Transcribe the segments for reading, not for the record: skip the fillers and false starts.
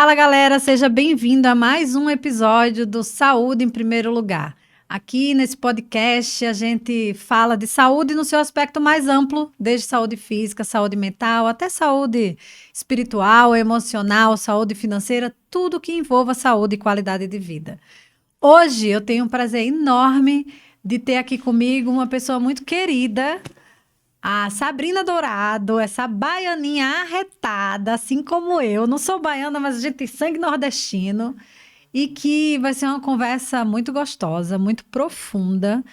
Fala, galera, seja bem-vindo a mais um episódio do Saúde em Primeiro Lugar. Aqui nesse podcast a gente fala de saúde no seu aspecto mais amplo, desde saúde física, saúde mental, até saúde espiritual, emocional, saúde financeira, tudo que envolva saúde e qualidade de vida. Hoje eu tenho um prazer enorme de ter aqui comigo uma pessoa muito querida, a Sabrina Dourado, essa baianinha arretada, assim como eu. Não sou baiana, mas a gente tem sangue nordestino. E que vai ser uma conversa muito gostosa, muito profunda,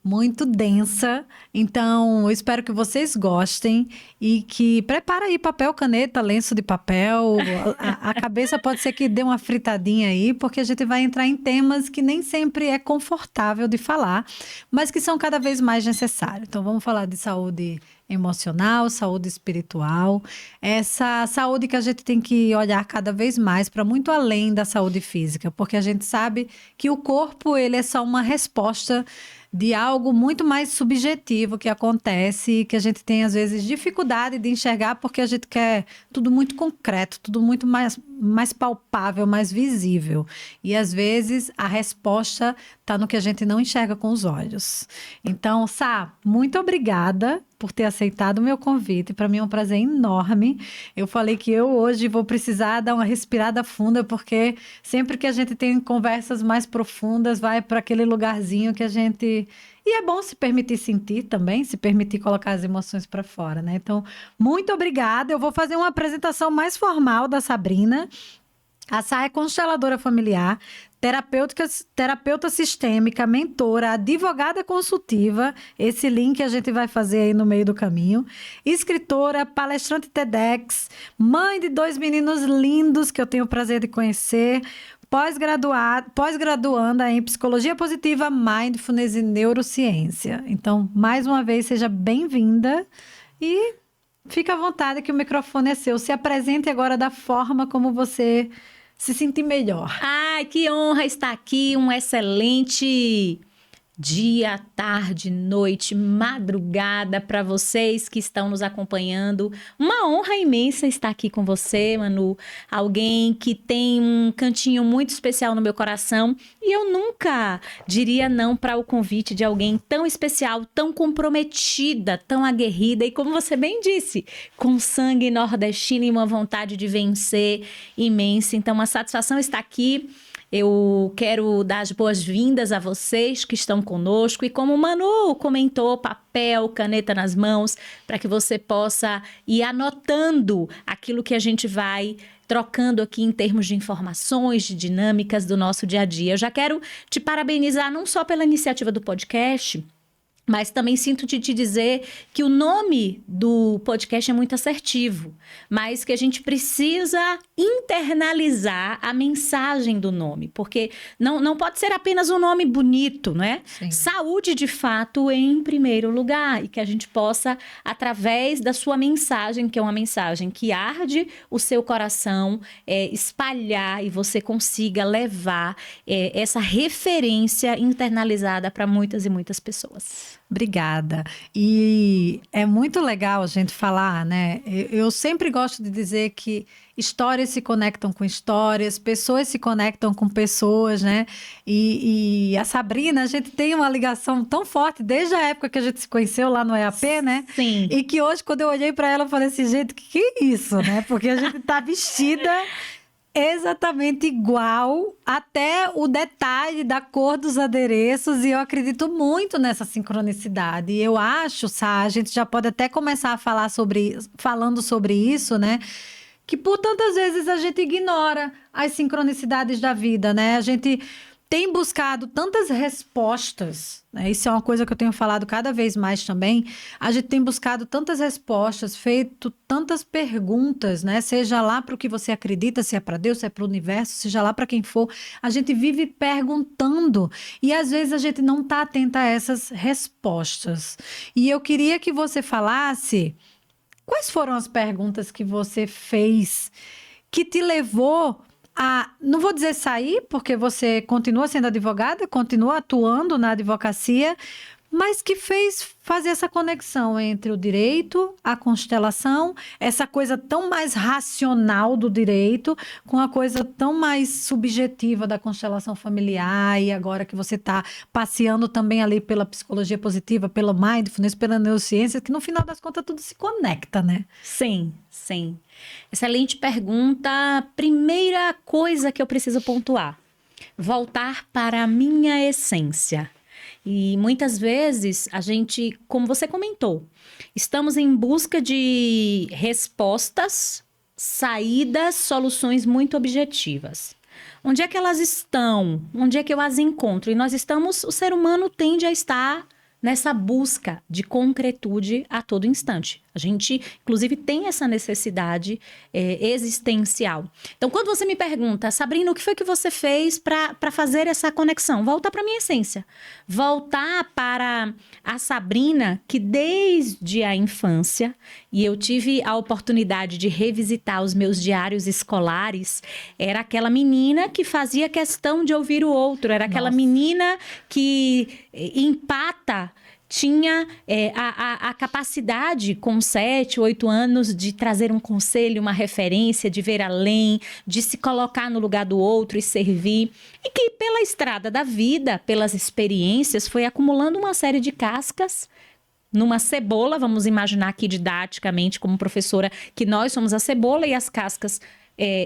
muito densa. Então, eu espero que vocês gostem e que prepara aí papel, caneta, lenço de papel. A cabeça pode ser que dê uma fritadinha aí, porque a gente vai entrar em temas que nem sempre é confortável de falar, mas que são cada vez mais necessários. Então, vamos falar de saúde emocional, saúde espiritual, essa saúde que a gente tem que olhar cada vez mais para muito além da saúde física, porque a gente sabe que o corpo ele é só uma resposta de algo muito mais subjetivo que acontece e que a gente tem, às vezes, dificuldade de enxergar porque a gente quer tudo muito concreto, tudo muito mais palpável, mais visível. E, às vezes, a resposta está no que a gente não enxerga com os olhos. Então, Sá, muito obrigada por ter aceitado o meu convite. Para mim é um prazer enorme. Eu falei que eu hoje vou precisar dar uma respirada funda, porque sempre que a gente tem conversas mais profundas, vai para aquele lugarzinho que a gente... E é bom se permitir sentir também, se permitir colocar as emoções para fora, né? Então, muito obrigada. Eu vou fazer uma apresentação mais formal da Sabrina. A Sá é consteladora familiar, terapeuta sistêmica, mentora, advogada consultiva, esse link a gente vai fazer aí no meio do caminho, escritora, palestrante TEDx, mãe de 2 meninos lindos que eu tenho o prazer de conhecer, pós-graduanda em Psicologia Positiva, Mindfulness e Neurociência. Então, mais uma vez, seja bem-vinda e fica à vontade que o microfone é seu. Se apresente agora da forma como você se sentir melhor. Ai, que honra estar aqui, um excelente dia, tarde, noite, madrugada para vocês que estão nos acompanhando. Uma honra imensa estar aqui com você, Manu. Alguém que tem um cantinho muito especial no meu coração. E eu nunca diria não para o convite de alguém tão especial, tão comprometida, tão aguerrida. E como você bem disse, com sangue nordestino e uma vontade de vencer imensa. Então, uma satisfação estar aqui. Eu quero dar as boas-vindas a vocês que estão conosco e como o Manu comentou, papel, caneta nas mãos, para que você possa ir anotando aquilo que a gente vai trocando aqui em termos de informações, de dinâmicas do nosso dia a dia. Eu já quero te parabenizar não só pela iniciativa do podcast, mas também sinto de te dizer que o nome do podcast é muito assertivo, mas que a gente precisa internalizar a mensagem do nome, porque não pode ser apenas um nome bonito, né? Sim. Saúde, de fato, em primeiro lugar, e que a gente possa, através da sua mensagem, que é uma mensagem que arde o seu coração, espalhar e você consiga levar essa referência internalizada para muitas e muitas pessoas. Obrigada. E é muito legal a gente falar, né? Eu sempre gosto de dizer que histórias se conectam com histórias, pessoas se conectam com pessoas, né? E a Sabrina, a gente tem uma ligação tão forte desde a época que a gente se conheceu lá no EAP, né? Sim. E que hoje, quando eu olhei para ela, eu falei assim, gente, que é isso, né? Porque a gente tá vestida exatamente igual, até o detalhe da cor dos adereços, e eu acredito muito nessa sincronicidade. E eu acho, Sá, a gente já pode até começar a falar falando sobre isso, né? Que por tantas vezes a gente ignora as sincronicidades da vida, né? A gente tem buscado tantas respostas, né? Isso é uma coisa que eu tenho falado cada vez mais também. A gente tem buscado tantas respostas, feito tantas perguntas, né? Seja lá para o que você acredita, se é para Deus, se é para o universo, seja lá para quem for. A gente vive perguntando e às vezes a gente não está atenta a essas respostas. E eu queria que você falasse quais foram as perguntas que você fez que te levou a, não vou dizer sair, porque você continua sendo advogada, continua atuando na advocacia, mas que fez fazer essa conexão entre o direito, a constelação, essa coisa tão mais racional do direito, com a coisa tão mais subjetiva da constelação familiar, e agora que você está passeando também ali pela psicologia positiva, pela mindfulness, pela neurociência, que no final das contas tudo se conecta, né? Sim, sim. Excelente pergunta. Primeira coisa que eu preciso pontuar: voltar para a minha essência. E muitas vezes a gente, como você comentou, estamos em busca de respostas, saídas, soluções muito objetivas. Onde é que elas estão? Onde é que eu as encontro? E o ser humano tende a estar nessa busca de concretude a todo instante. A gente, inclusive, tem essa necessidade existencial. Então, quando você me pergunta, Sabrina, o que foi que você fez para fazer essa conexão? Voltar para a minha essência. Voltar para a Sabrina que desde a infância, e eu tive a oportunidade de revisitar os meus diários escolares, era aquela menina que fazia questão de ouvir o outro, era aquela menina que empata, tinha a capacidade, com 7, 8 anos, de trazer um conselho, uma referência, de ver além, de se colocar no lugar do outro e servir. E que pela estrada da vida, pelas experiências, foi acumulando uma série de cascas numa cebola, vamos imaginar aqui didaticamente como professora, que nós somos a cebola e as cascas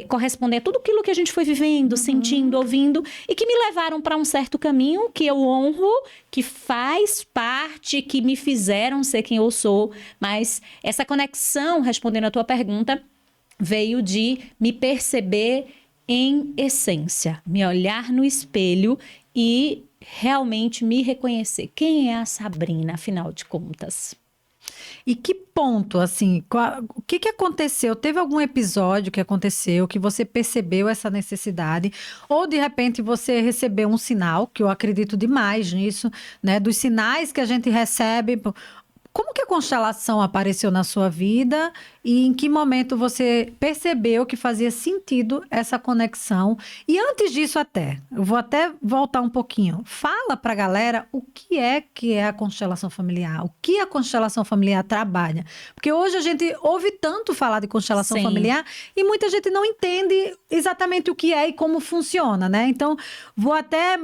correspondem a tudo aquilo que a gente foi vivendo, sentindo, ouvindo, e que me levaram para um certo caminho que eu honro, que faz parte, que me fizeram ser quem eu sou. Mas essa conexão, respondendo a tua pergunta, veio de me perceber em essência, me olhar no espelho e realmente me reconhecer. Quem é a Sabrina, afinal de contas? E que ponto, assim, o que aconteceu? Teve algum episódio que aconteceu que você percebeu essa necessidade? Ou, de repente, você recebeu um sinal, que eu acredito demais nisso, né? Dos sinais que a gente recebe. Como que a constelação apareceu na sua vida e em que momento você percebeu que fazia sentido essa conexão? E antes disso eu vou até voltar um pouquinho. Fala para a galera o que é a constelação familiar, o que a constelação familiar trabalha. Porque hoje a gente ouve tanto falar de constelação familiar e muita gente não entende exatamente o que é e como funciona, né? Então, vou até...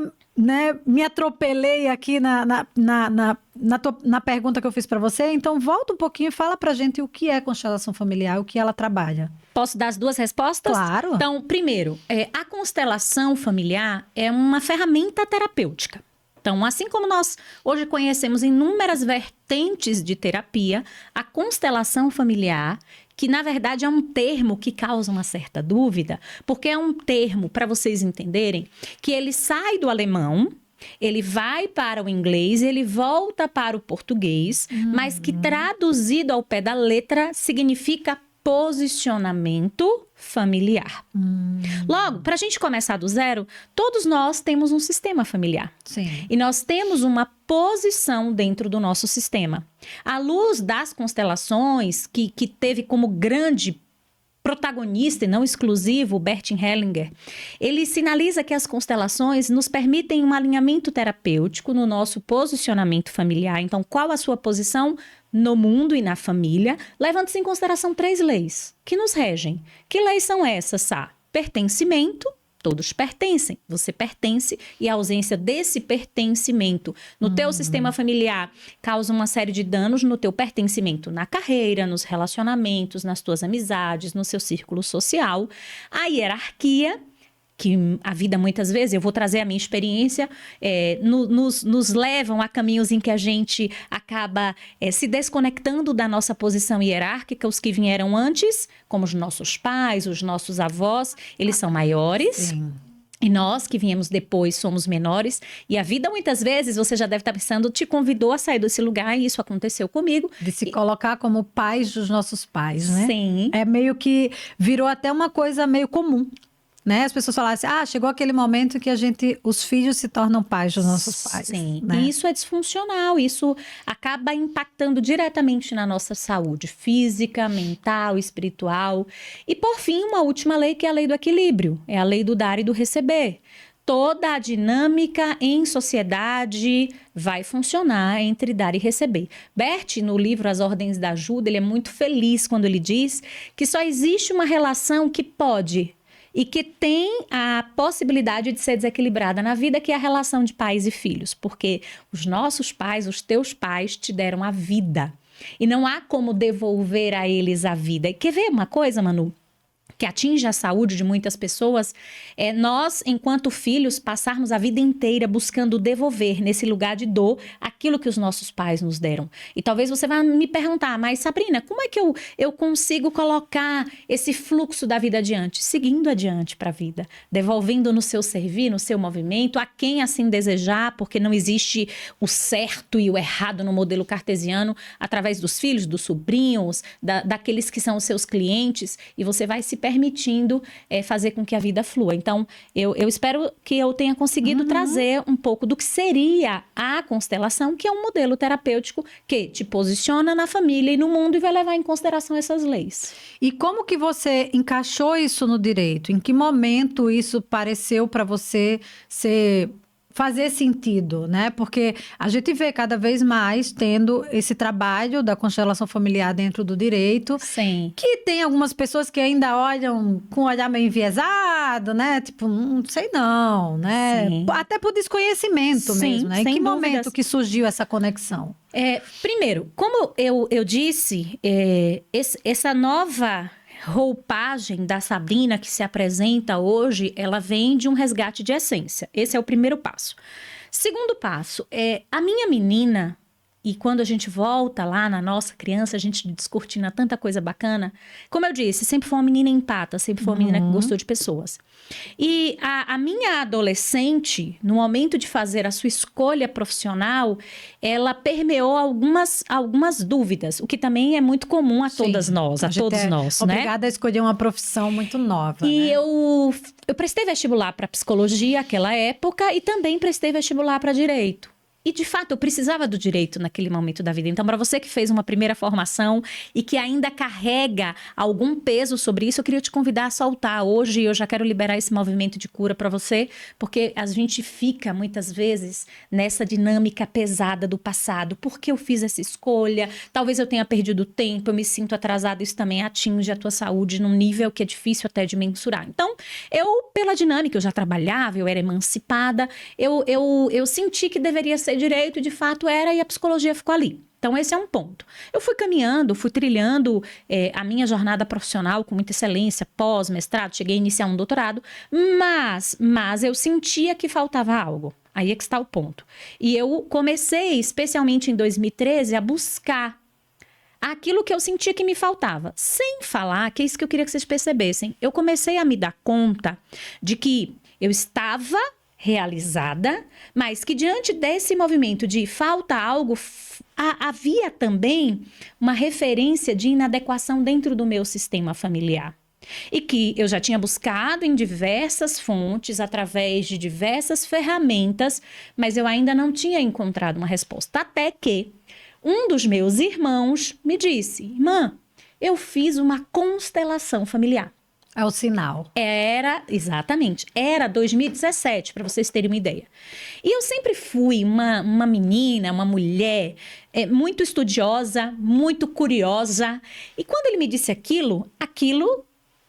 me atropelei aqui na pergunta que eu fiz para você, então volta um pouquinho e fala pra gente o que é constelação familiar, o que ela trabalha. Posso dar as duas respostas? Claro. Então, primeiro, a constelação familiar é uma ferramenta terapêutica. Então, assim como nós hoje conhecemos inúmeras vertentes de terapia, a constelação familiar, que na verdade é um termo que causa uma certa dúvida, porque é um termo, para vocês entenderem, que ele sai do alemão, ele vai para o inglês, ele volta para o português, mas que traduzido ao pé da letra significa posicionamento familiar. Logo, para a gente começar do zero, todos nós temos um sistema familiar. Sim. E nós temos uma posição dentro do nosso sistema. À luz das constelações, que teve como grande protagonista e não exclusivo, Bert Hellinger, ele sinaliza que as constelações nos permitem um alinhamento terapêutico no nosso posicionamento familiar. Então, qual a sua posição no mundo e na família? Levando-se em consideração 3 leis que nos regem. Que leis são essas, Sá? Pertencimento. Todos pertencem, você pertence e a ausência desse pertencimento no teu sistema familiar causa uma série de danos no teu pertencimento na carreira, nos relacionamentos, nas tuas amizades, no seu círculo social. A hierarquia, que a vida muitas vezes, eu vou trazer a minha experiência, nos levam a caminhos em que a gente acaba se desconectando da nossa posição hierárquica. Os que vieram antes, como os nossos pais, os nossos avós, eles são maiores. Sim. E nós que viemos depois somos menores. E a vida muitas vezes, você já deve estar pensando, te convidou a sair desse lugar, e isso aconteceu comigo. De se colocar como pais dos nossos pais, né? Sim. É meio que virou até uma coisa meio comum. Né? As pessoas falaram assim, chegou aquele momento que os filhos se tornam pais dos nossos pais. Sim, né? E isso é disfuncional, isso acaba impactando diretamente na nossa saúde física, mental, espiritual. E por fim, uma última lei que é a lei do equilíbrio, é a lei do dar e do receber. toda a dinâmica em sociedade vai funcionar entre dar e receber. Bert, no livro As Ordens da Ajuda, ele é muito feliz quando ele diz que só existe uma relação que pode e que tem a possibilidade de ser desequilibrada na vida, que é a relação de pais e filhos. Porque os nossos pais, os teus pais, te deram a vida. E não há como devolver a eles a vida. E quer ver uma coisa, Manu? Que atinge a saúde de muitas pessoas, é nós, enquanto filhos, passarmos a vida inteira buscando devolver nesse lugar de dor aquilo que os nossos pais nos deram. E talvez você vá me perguntar, mas Sabrina, como é que eu consigo colocar esse fluxo da vida adiante? Seguindo adiante para a vida, devolvendo no seu servir, no seu movimento, a quem assim desejar, porque não existe o certo e o errado no modelo cartesiano, através dos filhos, dos sobrinhos, daqueles que são os seus clientes, e você vai se permitindo fazer com que a vida flua. Então, eu espero que eu tenha conseguido trazer um pouco do que seria a constelação, que é um modelo terapêutico que te posiciona na família e no mundo e vai levar em consideração essas leis. E como que você encaixou isso no direito? Em que momento isso pareceu para você fazer sentido, né? Porque a gente vê cada vez mais tendo esse trabalho da constelação familiar dentro do direito. Sim. Que tem algumas pessoas que ainda olham com um olhar meio enviesado, né? Tipo, não sei não, né? Sim. Até por desconhecimento Sim, mesmo, né? Em sem que dúvidas. momento que surgiu essa conexão? Primeiro, como eu disse, essa nova roupagem da Sabrina que se apresenta hoje, ela vem de um resgate de essência. Esse é o primeiro passo. Segundo passo, a minha menina, e quando a gente volta lá na nossa criança, a gente descortina tanta coisa bacana. Como eu disse, sempre foi uma menina empata, sempre foi uma menina que gostou de pessoas. E a minha adolescente, no momento de fazer a sua escolha profissional, ela permeou algumas dúvidas, o que também é muito comum a todas nós, a todos nós, né? Obrigada a escolher uma profissão muito nova, E né? eu prestei vestibular para psicologia naquela época e também prestei vestibular para direito. E, de fato, eu precisava do direito naquele momento da vida. Então, para você que fez uma primeira formação e que ainda carrega algum peso sobre isso, eu queria te convidar a soltar hoje. Eu já quero liberar esse movimento de cura para você, porque a gente fica, muitas vezes, nessa dinâmica pesada do passado. Por que eu fiz essa escolha? Talvez eu tenha perdido tempo, eu me sinto atrasada. Isso também atinge a tua saúde num nível que é difícil até de mensurar. Então, pela dinâmica, eu já trabalhava, eu era emancipada, eu senti que deveria ser direito, de fato era, e a psicologia ficou ali. Então, esse é um ponto. Eu fui caminhando, fui trilhando a minha jornada profissional com muita excelência, pós-mestrado, cheguei a iniciar um doutorado, mas eu sentia que faltava algo. Aí é que está o ponto. E eu comecei, especialmente em 2013, a buscar aquilo que eu sentia que me faltava. Sem falar, que é isso que eu queria que vocês percebessem. Eu comecei a me dar conta de que eu estava realizada, mas que diante desse movimento de falta algo, havia também uma referência de inadequação dentro do meu sistema familiar. E que eu já tinha buscado em diversas fontes, através de diversas ferramentas, mas eu ainda não tinha encontrado uma resposta. Até que um dos meus irmãos me disse: irmã, eu fiz uma constelação familiar. É o sinal. Exatamente, era 2017, para vocês terem uma ideia. E eu sempre fui uma menina, uma mulher muito estudiosa, muito curiosa. E quando ele me disse aquilo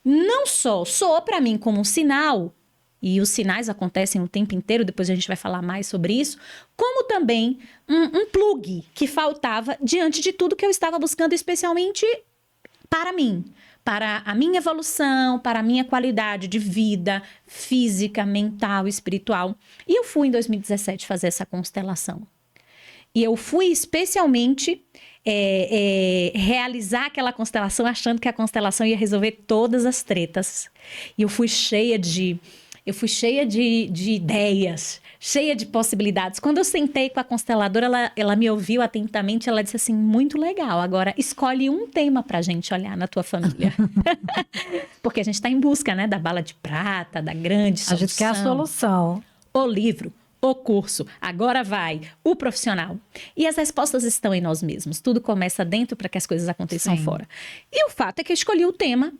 não só soou para mim como um sinal, e os sinais acontecem o tempo inteiro, depois a gente vai falar mais sobre isso, como também um plug que faltava diante de tudo que eu estava buscando, especialmente para mim. Para a minha evolução, para a minha qualidade de vida física, mental, espiritual. E eu fui em 2017 fazer essa constelação. E eu fui especialmente realizar aquela constelação achando que a constelação ia resolver todas as tretas. E eu fui cheia de ideias, cheia de possibilidades. Quando eu sentei com a consteladora, ela me ouviu atentamente, ela disse assim: muito legal, agora escolhe um tema pra gente olhar na tua família. Porque a gente tá em busca, né, da bala de prata, da grande solução. A gente quer a solução. O livro, o curso, agora vai, o profissional. E as respostas estão em nós mesmos. Tudo começa dentro para que as coisas aconteçam fora. E o fato é que eu escolhi o tema.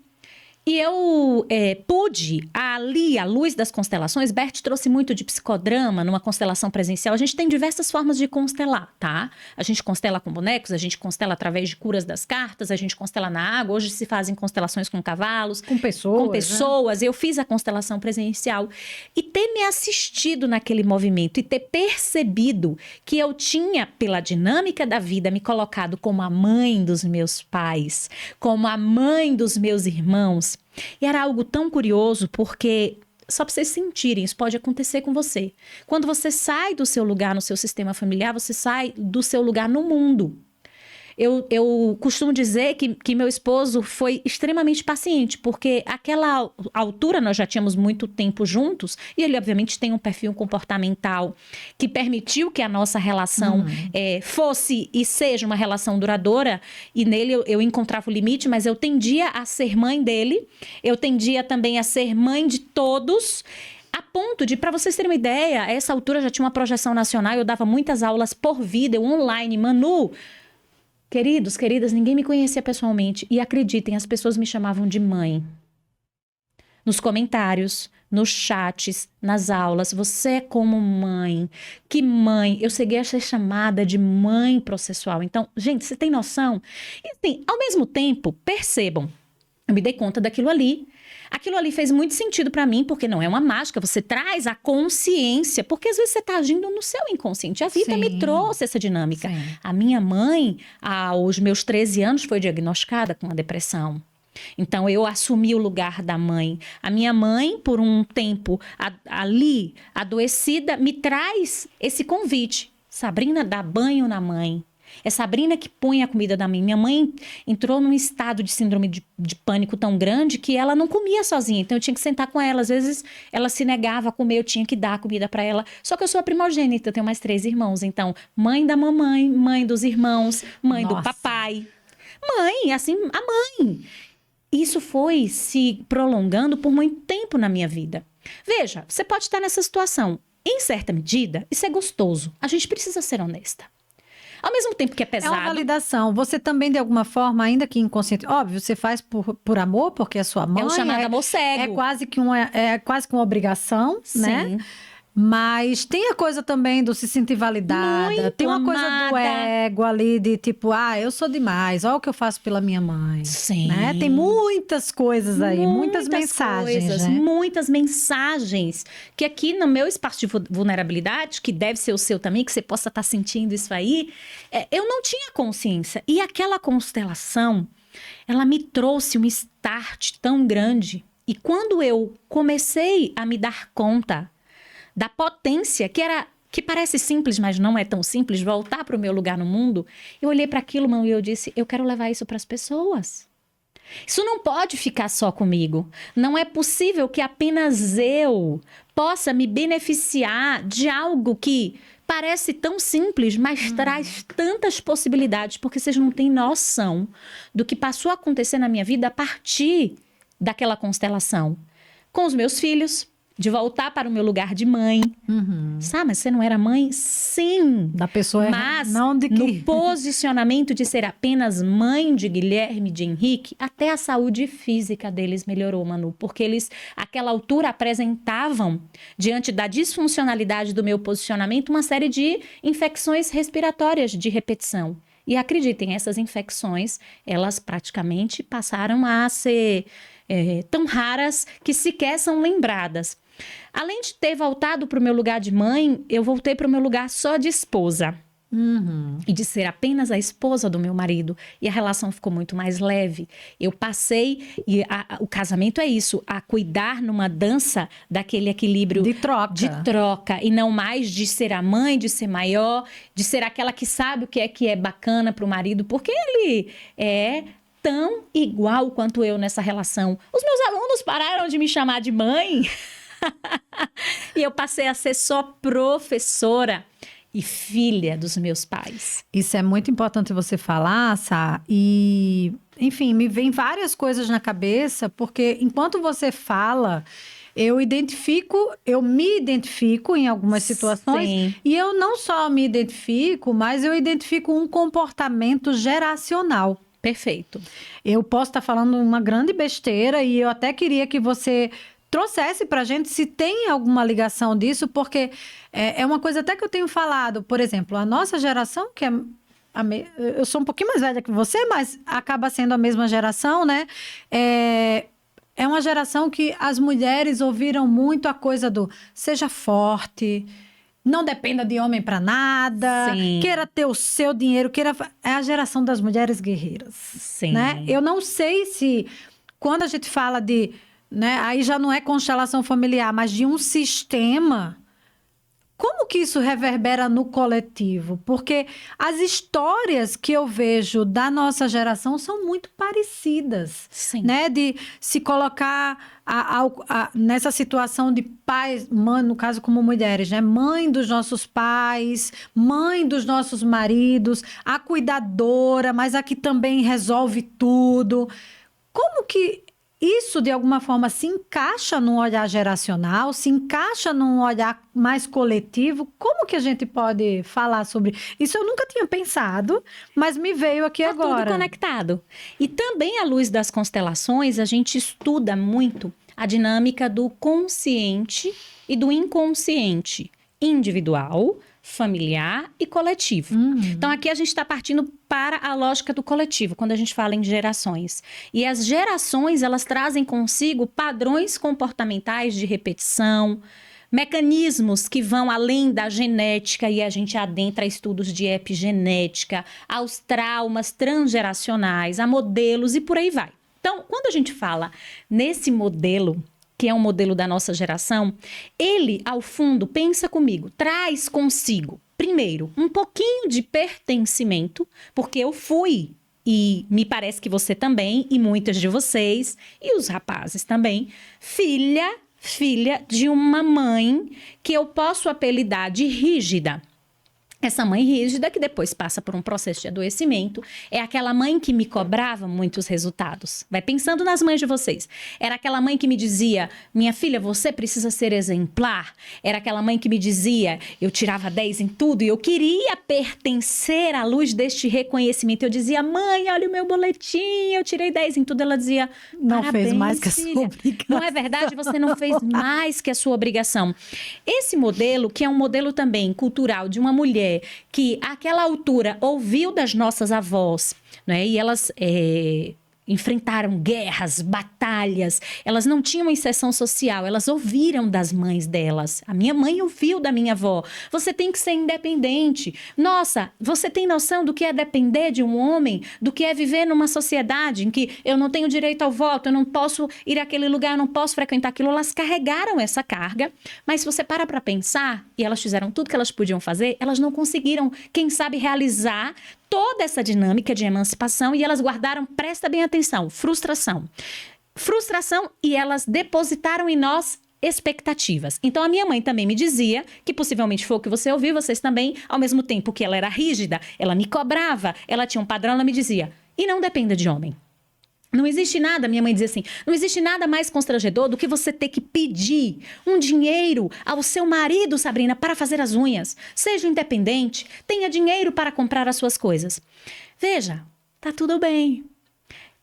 E eu pude, ali, à luz das constelações, Bert trouxe muito de psicodrama numa constelação presencial. A gente tem diversas formas de constelar, tá? A gente constela com bonecos, a gente constela através de curas das cartas, a gente constela na água. Hoje se fazem constelações com cavalos. Com pessoas. Com pessoas. Né? Eu fiz a constelação presencial. E ter me assistido naquele movimento e ter percebido que eu tinha, pela dinâmica da vida, me colocado como a mãe dos meus pais, como a mãe dos meus irmãos. E era algo tão curioso, porque, só para vocês sentirem, isso pode acontecer com você. Quando você sai do seu lugar no seu sistema familiar, você sai do seu lugar no mundo. Eu costumo dizer que meu esposo foi extremamente paciente, porque aquela altura nós já tínhamos muito tempo juntos, e ele obviamente tem um perfil comportamental que permitiu que a nossa relação fosse e seja uma relação duradoura, e nele eu encontrava o limite, mas eu tendia a ser mãe dele, eu tendia também a ser mãe de todos, a ponto de, para vocês terem uma ideia, a essa altura já tinha uma projeção nacional, eu dava muitas aulas por vídeo, online, Manu. Queridos, queridas, ninguém me conhecia pessoalmente. E acreditem, as pessoas me chamavam de mãe. Nos comentários, nos chats, nas aulas. Você é como mãe. Que mãe? Eu cheguei a ser chamada de mãe processual. Então, gente, você tem noção? E assim, ao mesmo tempo, percebam, eu me dei conta daquilo ali. Aquilo ali fez muito sentido pra mim, porque não é uma mágica, você traz a consciência, porque às vezes você tá agindo no seu inconsciente. A vida me trouxe essa dinâmica. Sim. A minha mãe, aos meus 13 anos, foi diagnosticada com uma depressão. Então, eu assumi o lugar da mãe. A minha mãe, por um tempo ali, adoecida, me traz esse convite. Sabrina, dá banho na mãe. É Sabrina que põe a comida da mãe. Minha mãe entrou num estado de síndrome de pânico tão grande que ela não comia sozinha. Então eu tinha que sentar com ela. Às vezes ela se negava a comer, eu tinha que dar a comida para ela. Só que eu sou a primogênita, eu tenho mais 3 irmãos. Então, mãe da mamãe, mãe dos irmãos, mãe do papai. Mãe, assim, a mãe. Isso foi se prolongando por muito tempo na minha vida. Veja, você pode estar nessa situação. Em certa medida, isso é gostoso. A gente precisa ser honesta. Ao mesmo tempo que é pesado. É uma validação. Você também, de alguma forma, ainda que inconsciente... Óbvio, você faz por amor, porque é sua mãe. É o chamado amor cego. É quase que uma obrigação, Sim. Né? Mas tem a coisa também do se sentir validada. Muito tem uma amada. Coisa do ego ali, de tipo... eu sou demais. Olha o que eu faço pela minha mãe. Sim. Né? Tem muitas coisas aí. Muitas mensagens, coisas, né? Muitas mensagens. Que aqui no meu espaço de vulnerabilidade, que deve ser o seu também, que você possa estar sentindo isso aí, eu não tinha consciência. E aquela constelação, ela me trouxe um start tão grande. E quando eu comecei a me dar conta da potência, que parece simples, mas não é tão simples, voltar para o meu lugar no mundo, eu olhei para aquilo, mano, e eu disse, eu quero levar isso para as pessoas. Isso não pode ficar só comigo. Não é possível que apenas eu possa me beneficiar de algo que parece tão simples, mas traz tantas possibilidades, porque vocês não têm noção do que passou a acontecer na minha vida a partir daquela constelação. Com os meus filhos, de voltar para o meu lugar de mãe. Sabe, mas você não era mãe? Sim. Da pessoa mas não de que... no posicionamento de ser apenas mãe de Guilherme e de Henrique, até a saúde física deles melhorou, Manu. Porque eles, àquela altura, apresentavam, diante da disfuncionalidade do meu posicionamento, uma série de infecções respiratórias de repetição. E acreditem, essas infecções, elas praticamente passaram a ser tão raras que sequer são lembradas. Além de ter voltado para o meu lugar de mãe, eu voltei para o meu lugar só de esposa. E de ser apenas a esposa do meu marido. E a relação ficou muito mais leve. Eu passei, e o casamento é isso, a cuidar numa dança daquele equilíbrio de troca. E não mais de ser a mãe, de ser maior, de ser aquela que sabe o que é bacana para o marido, porque ele é tão igual quanto eu nessa relação. Os meus alunos pararam de me chamar de mãe. E eu passei a ser só professora e filha dos meus pais. Isso é muito importante você falar, Sá, e, enfim, me vem várias coisas na cabeça, porque enquanto você fala, eu me identifico em algumas situações. Sim. E eu não só me identifico, mas eu identifico um comportamento geracional. Perfeito. Eu posso estar falando uma grande besteira e eu até queria que você trouxesse pra gente se tem alguma ligação disso, porque é uma coisa até que eu tenho falado. Por exemplo, a nossa geração, que é eu sou um pouquinho mais velha que você, mas acaba sendo a mesma geração, né? É uma geração que as mulheres ouviram muito a coisa do seja forte, não dependa de homem para nada, Sim. queira ter o seu dinheiro, é a geração das mulheres guerreiras. Sim. Né? Eu não sei se, quando a gente fala de, né, aí já não é constelação familiar, mas de um sistema, como que isso reverbera no coletivo? Porque as histórias que eu vejo da nossa geração são muito parecidas. Sim. Né? De se colocar nessa situação de pais, mãe, no caso como mulheres, né? Mãe dos nossos pais, mãe dos nossos maridos, a cuidadora, mas a que também resolve tudo. Como que isso, de alguma forma, se encaixa num olhar geracional, se encaixa num olhar mais coletivo? Como que a gente pode falar sobre isso? Eu nunca tinha pensado, mas me veio aqui agora. Tudo conectado. E também, à luz das constelações, a gente estuda muito a dinâmica do consciente e do inconsciente, individual, familiar e coletivo. Então, aqui a gente está partindo para a lógica do coletivo, quando a gente fala em gerações. E as gerações, elas trazem consigo padrões comportamentais de repetição, mecanismos que vão além da genética, e a gente adentra estudos de epigenética, aos traumas transgeracionais, a modelos e por aí vai. Então, quando a gente fala nesse modelo, que é um modelo da nossa geração, ele, ao fundo, pensa comigo, traz consigo, primeiro, um pouquinho de pertencimento, porque eu fui, e me parece que você também, e muitas de vocês, e os rapazes também, filha de uma mãe que eu posso apelidar de rígida. Essa mãe rígida, que depois passa por um processo de adoecimento, é aquela mãe que me cobrava muitos resultados. Vai pensando nas mães de vocês. Era aquela mãe que me dizia, minha filha, você precisa ser exemplar. Era aquela mãe que me dizia, eu tirava 10 em tudo e eu queria pertencer à luz deste reconhecimento. Eu dizia, mãe, olha o meu boletim, eu tirei 10 em tudo. Ela dizia, não fez mais que a sua obrigação. Não é verdade? Você não fez mais que a sua obrigação. Esse modelo, que é um modelo também cultural de uma mulher que àquela altura ouviu das nossas avós, né? E elas enfrentaram guerras, batalhas, elas não tinham inserção social, elas ouviram das mães delas. A minha mãe ouviu da minha avó. Você tem que ser independente. Nossa, você tem noção do que é depender de um homem? Do que é viver numa sociedade em que eu não tenho direito ao voto, eu não posso ir àquele lugar, eu não posso frequentar aquilo. Elas carregaram essa carga, mas se você para pensar, e elas fizeram tudo que elas podiam fazer, elas não conseguiram, quem sabe, realizar toda essa dinâmica de emancipação, e elas guardaram, presta bem atenção, frustração, e elas depositaram em nós expectativas. Então, a minha mãe também me dizia, que possivelmente foi o que você ouviu, vocês também, ao mesmo tempo que ela era rígida, ela me cobrava, ela tinha um padrão, ela me dizia, e não dependa de homem. Não existe nada, minha mãe dizia assim, não existe nada mais constrangedor do que você ter que pedir um dinheiro ao seu marido, Sabrina, para fazer as unhas. Seja independente, tenha dinheiro para comprar as suas coisas. Veja, tá tudo bem.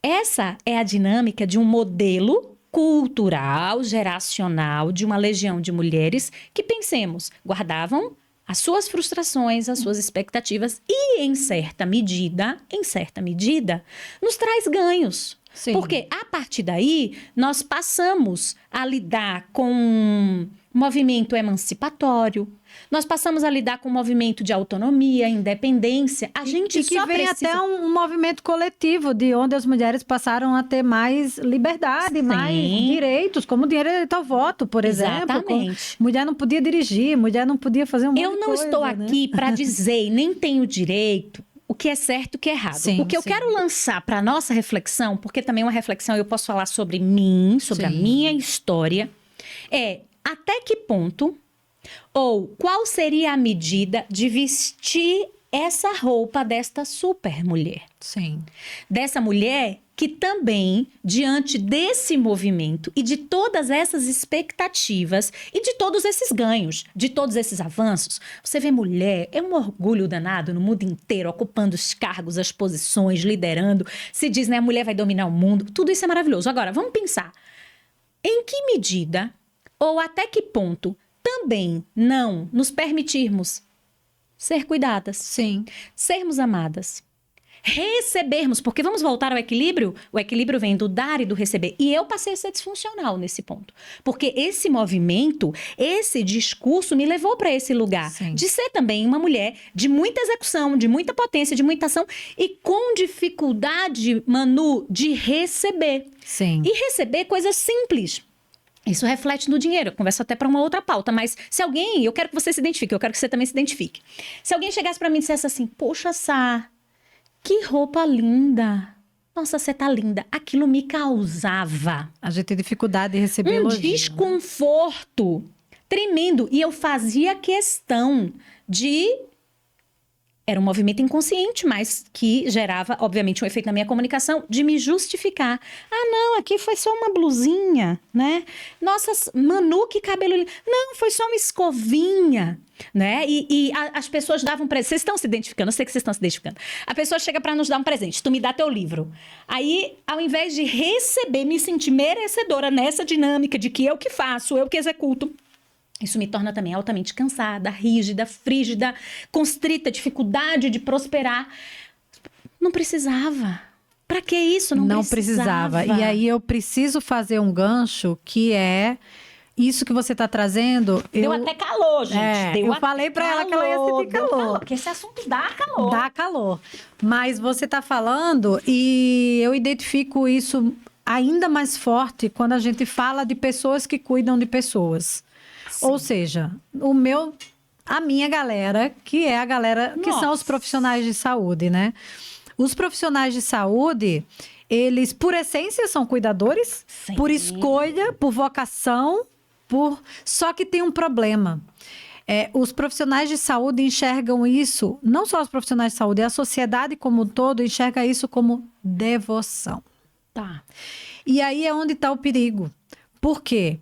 Essa é a dinâmica de um modelo cultural, geracional, de uma legião de mulheres que, pensemos, guardavam as suas frustrações, as suas expectativas e, em certa medida, nos traz ganhos. Sim. Porque, a partir daí, nós passamos a lidar com um movimento emancipatório, nós passamos a lidar com um movimento de autonomia, independência. A gente que só vem precisa... até um movimento coletivo, de onde as mulheres passaram a ter mais liberdade, Sim. mais direitos, como o direito ao voto, por exemplo. Exatamente. Mulher não podia dirigir, mulher não podia fazer um monte de coisa. Eu não estou aqui para dizer, e nem tenho direito, o que é certo e o que é errado. Sim, o que eu quero lançar para a nossa reflexão, porque também é uma reflexão, eu posso falar sobre mim, sobre a minha história, é até que ponto, ou qual seria a medida de vestir essa roupa desta super mulher. Sim. Dessa mulher que também, diante desse movimento e de todas essas expectativas e de todos esses ganhos, de todos esses avanços, você vê mulher, é um orgulho danado no mundo inteiro, ocupando os cargos, as posições, liderando. Se diz, né, a mulher vai dominar o mundo. Tudo isso é maravilhoso. Agora, vamos pensar. Em que medida ou até que ponto também não nos permitirmos ser cuidadas, Sim. sermos amadas, recebermos, porque vamos voltar ao equilíbrio? O equilíbrio vem do dar e do receber. E eu passei a ser disfuncional nesse ponto. Porque esse movimento, esse discurso me levou para esse lugar. Sim. De ser também uma mulher de muita execução, de muita potência, de muita ação e com dificuldade, Manu, de receber. Sim. E receber coisas simples. Isso reflete no dinheiro. Eu converso até para uma outra pauta, mas se alguém, eu quero que você se identifique, eu quero que você também se identifique. Se alguém chegasse para mim e dissesse assim, poxa, Sá, que roupa linda. Nossa, você tá linda. Aquilo me causava A gente tem dificuldade de receber elogio. desconforto tremendo. E eu fazia questão de... Era um movimento inconsciente, mas que gerava, obviamente, um efeito na minha comunicação de me justificar. Ah, não, aqui foi só uma blusinha, né? Nossa, Manu, que cabelo lindo. Não, foi só uma escovinha, né? As pessoas davam presente. Vocês estão se identificando? Eu sei que vocês estão se identificando. A pessoa chega para nos dar um presente. Tu me dá teu livro. Aí, ao invés de receber, me sentir merecedora nessa dinâmica de que eu que faço, eu que executo, isso me torna também altamente cansada, rígida, frígida, constrita, dificuldade de prosperar. Não precisava. Pra que isso? Não precisava. E aí eu preciso fazer um gancho que é isso que você está trazendo. Deu até calor, gente. Eu falei para ela que ela ia sentir calor. Porque esse assunto dá calor. Dá calor. Mas você está falando e eu identifico isso ainda mais forte quando a gente fala de pessoas que cuidam de pessoas. Sim. Ou seja, a minha galera, que é a galera que são os profissionais de saúde, né? Os profissionais de saúde, eles, por essência, são cuidadores, sim, por escolha, por vocação, só que tem um problema. Os profissionais de saúde enxergam isso, não só os profissionais de saúde, a sociedade como um todo enxerga isso como devoção. Tá. E aí é onde está o perigo. Por quê?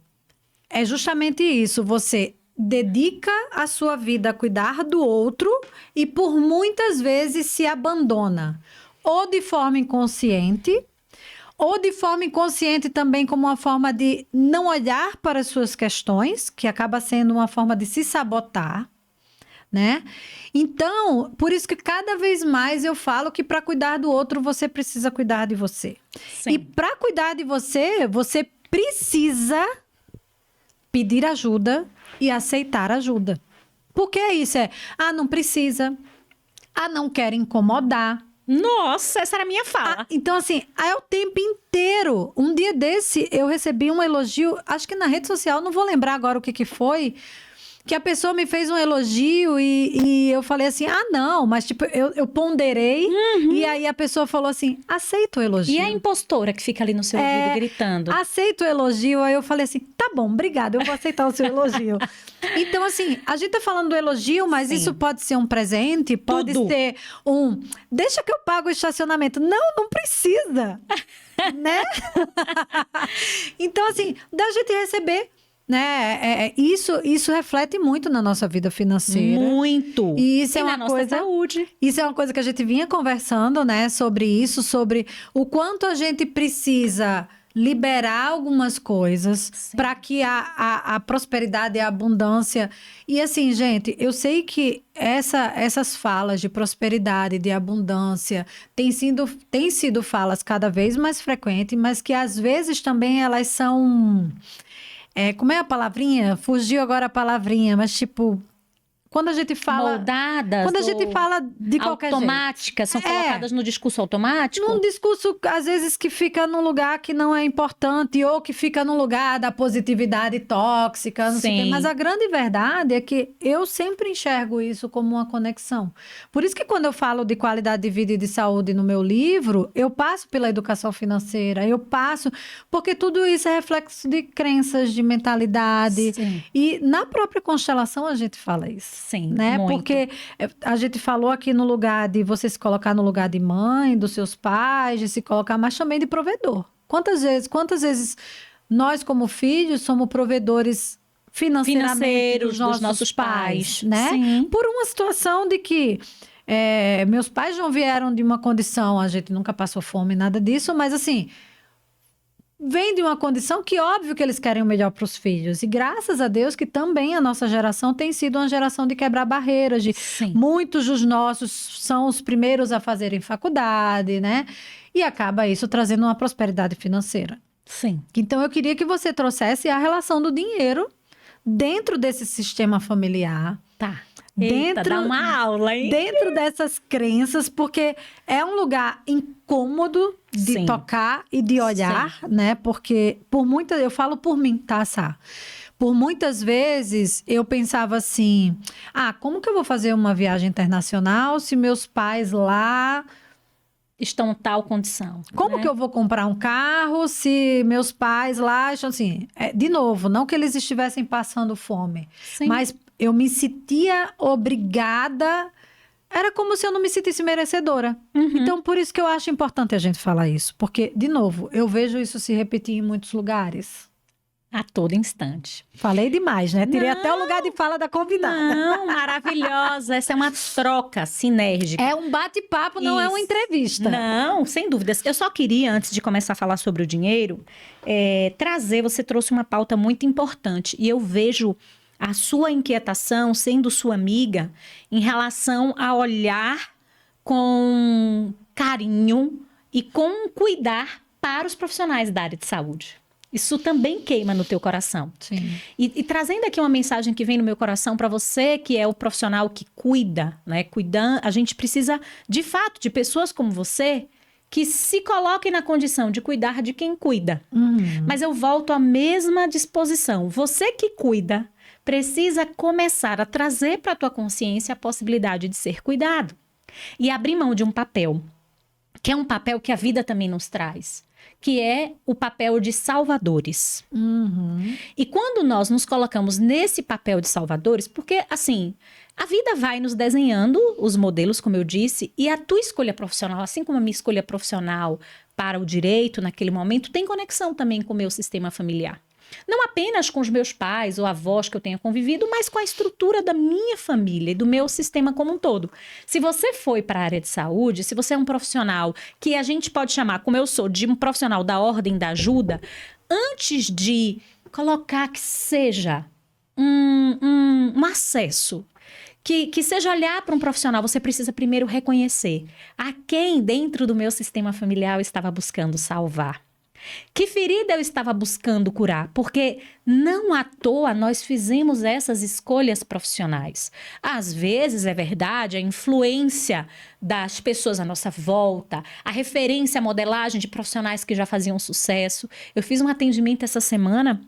É justamente isso, você dedica a sua vida a cuidar do outro e por muitas vezes se abandona, ou de forma inconsciente, ou de forma inconsciente também como uma forma de não olhar para as suas questões, que acaba sendo uma forma de se sabotar, né? Então, por isso que cada vez mais eu falo que para cuidar do outro, você precisa cuidar de você. Sim. E para cuidar de você, você precisa pedir ajuda e aceitar ajuda. Porque isso não precisa, não quer incomodar. Nossa, essa era a minha fala. Então, assim, é o tempo inteiro. Um dia desse, eu recebi um elogio, acho que na rede social, não vou lembrar agora o que foi, que a pessoa me fez um elogio e eu falei assim, não, mas tipo, eu ponderei, e aí a pessoa falou assim, aceito o elogio. E a impostora que fica ali no seu ouvido gritando? Aceito o elogio, aí eu falei assim, tá bom, obrigada, eu vou aceitar o seu elogio. Então, assim, a gente tá falando do elogio, mas sim, isso pode ser um presente, pode ser deixa que eu pago o estacionamento. Não precisa, né? Então, assim, da gente receber, né? Isso reflete muito na nossa vida financeira. Muito. E isso na nossa saúde. Isso é uma coisa que a gente vinha conversando, né? Sobre isso, sobre o quanto a gente precisa liberar algumas coisas para que a prosperidade e a abundância... E assim, gente, eu sei que essas falas de prosperidade, de abundância, têm sido falas cada vez mais frequentes, mas que às vezes também elas são... como é a palavrinha? Fugiu agora a palavrinha, mas tipo... Quando a gente fala... Moldadas. Quando a gente fala de qualquer jeito. Automáticas, são colocadas no discurso automático? Num discurso, às vezes, que fica num lugar que não é importante, ou que fica num lugar da positividade tóxica, não sei o quê. Mas a grande verdade é que eu sempre enxergo isso como uma conexão. Por isso que quando eu falo de qualidade de vida e de saúde no meu livro, eu passo pela educação financeira, porque tudo isso é reflexo de crenças, de mentalidade. Sim. E na própria constelação a gente fala isso. Sim, né? muito. Porque a gente falou aqui no lugar de você se colocar no lugar de mãe, dos seus pais, de se colocar, mas também de provedor. Quantas vezes nós, como filhos, somos provedores financeiramente Financeiros dos nossos pais, né? sim. Por uma situação de que meus pais não vieram de uma condição, a gente nunca passou fome, nada disso, mas assim, vem de uma condição que óbvio que eles querem o melhor para os filhos. E graças a Deus que também a nossa geração tem sido uma geração de quebrar barreiras. Sim. Muitos dos nossos são os primeiros a fazerem faculdade, né? E acaba isso trazendo uma prosperidade financeira. Sim. Então eu queria que você trouxesse a relação do dinheiro dentro desse sistema familiar. Tá. Eita, dá uma aula, hein? Dentro dessas crenças, porque é um lugar incômodo de Sim. tocar e de olhar, né? Porque eu falo por mim, tá, Sá? Por muitas vezes eu pensava assim: como que eu vou fazer uma viagem internacional se meus pais lá estão em tal condição? Como que eu vou comprar um carro se meus pais lá estão assim? De novo, não que eles estivessem passando fome, Sim. mas eu me sentia obrigada. Era como se eu não me sentisse merecedora. Então, por isso que eu acho importante a gente falar isso. Porque, de novo, eu vejo isso se repetir em muitos lugares. A todo instante. Falei demais, né? Tirei até o lugar de fala da convidada. Não, maravilhosa. Essa é uma troca sinérgica. É um bate-papo, não é uma Isso. entrevista. Não, sem dúvidas. Eu só queria, antes de começar a falar sobre o dinheiro, você trouxe uma pauta muito importante. E eu vejo a sua inquietação, sendo sua amiga, em relação a olhar com carinho e com cuidar para os profissionais da área de saúde. Isso também queima no teu coração. Sim. E trazendo aqui uma mensagem que vem no meu coração para você, que é o profissional que cuida, né? A gente precisa, de fato, de pessoas como você que se coloquem na condição de cuidar de quem cuida. Mas eu volto à mesma disposição. Você que cuida precisa começar a trazer para a tua consciência a possibilidade de ser cuidado. E abrir mão de um papel, que é um papel que a vida também nos traz, que é o papel de salvadores. E quando nós nos colocamos nesse papel de salvadores, porque assim, a vida vai nos desenhando os modelos, como eu disse, e a tua escolha profissional, assim como a minha escolha profissional para o direito naquele momento, tem conexão também com o meu sistema familiar. Não apenas com os meus pais ou avós que eu tenha convivido, mas com a estrutura da minha família e do meu sistema como um todo. Se você foi para a área de saúde, se você é um profissional que a gente pode chamar, como eu sou, de um profissional da ordem da ajuda, antes de colocar que seja um acesso, que seja olhar para um profissional, você precisa primeiro reconhecer a quem dentro do meu sistema familiar eu estava buscando salvar. Que ferida eu estava buscando curar? Porque não à toa nós fizemos essas escolhas profissionais. Às vezes, é verdade, a influência das pessoas à nossa volta, a referência, a modelagem de profissionais que já faziam sucesso. Eu fiz um atendimento essa semana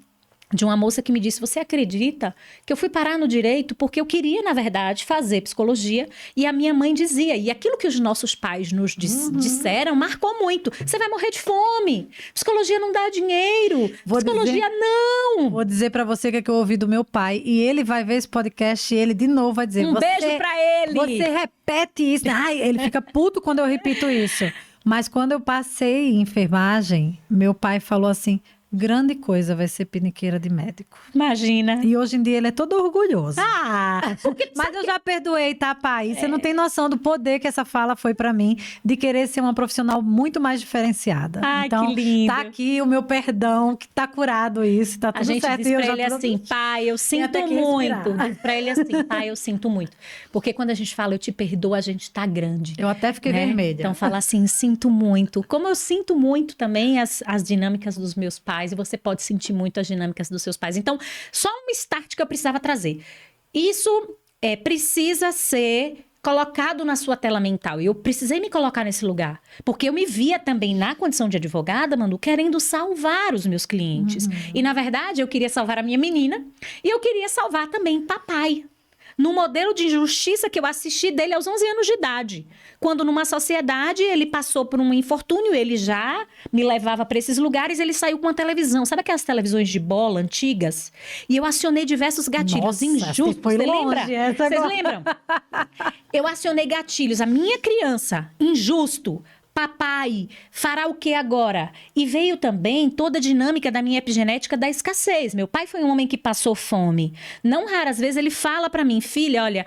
de uma moça que me disse: você acredita que eu fui parar no direito porque eu queria, na verdade, fazer psicologia, e a minha mãe dizia, e aquilo que os nossos pais nos disseram marcou muito: você vai morrer de fome, psicologia não dá dinheiro, psicologia não. Vou dizer pra você que eu ouvi do meu pai, e ele vai ver esse podcast e ele de novo vai dizer: beijo pra ele. Você repete isso. Ai, ele fica puto quando eu repito isso. Mas quando eu passei em enfermagem, meu pai falou assim: grande coisa vai ser piniqueira de médico. Imagina. E hoje em dia ele é todo orgulhoso. Porque mas eu já perdoei, tá, pai? Você não tem noção do poder que essa fala foi pra mim, de querer ser uma profissional muito mais diferenciada. Então, que lindo. tá aqui o meu perdão, que tá curado isso, tá tudo certo. A gente diz pra ele assim: pai, eu sinto muito. Pra ele assim: pai, eu sinto muito. Porque quando a gente fala eu te perdoo, a gente tá grande. Eu até fiquei vermelha. Então fala assim: sinto muito. Como eu sinto muito também as dinâmicas dos meus pais, e você pode sentir muito as dinâmicas dos seus pais. Então, só um start que eu precisava trazer. Isso precisa ser colocado na sua tela mental. E eu precisei me colocar nesse lugar. Porque eu me via também na condição de advogada, Manu, querendo salvar os meus clientes. E, na verdade, eu queria salvar a minha menina e eu queria salvar também papai. no modelo de injustiça que eu assisti dele aos 11 anos de idade. Quando numa sociedade ele passou por um infortúnio, ele já me levava para esses lugares, ele saiu com uma televisão. Sabe aquelas televisões de bola antigas? E eu acionei diversos gatilhos injustos. Você lembra? Vocês agora. lembram? Eu acionei gatilhos. A minha criança, injusto. Papai, fará o que agora? E veio também toda a dinâmica da minha epigenética da escassez. Meu pai foi um homem que passou fome. Não raras vezes ele fala para mim, filha, olha,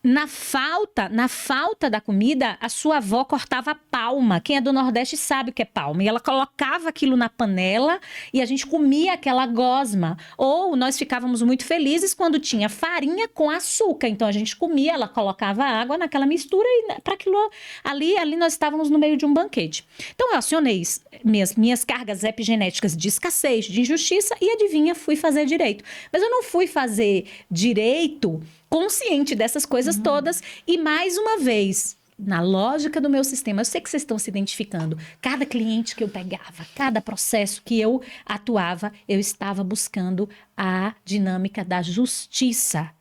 na falta da comida, a sua avó cortava a palma. Quem é do Nordeste sabe o que é palma. E ela colocava aquilo na panela e a gente comia aquela gosma. Ou nós ficávamos muito felizes quando tinha farinha com açúcar. Então a gente comia, ela colocava água naquela mistura e para aquilo ali nós estávamos no meio de um banquete. Então eu acionei minhas cargas epigenéticas de escassez, de injustiça e adivinha, fui fazer direito. Mas eu não fui fazer direito consciente dessas coisas todas. E mais uma vez, na lógica do meu sistema, eu sei que vocês estão se identificando. Cada cliente que eu pegava, cada processo que eu atuava, eu estava buscando a dinâmica da justiça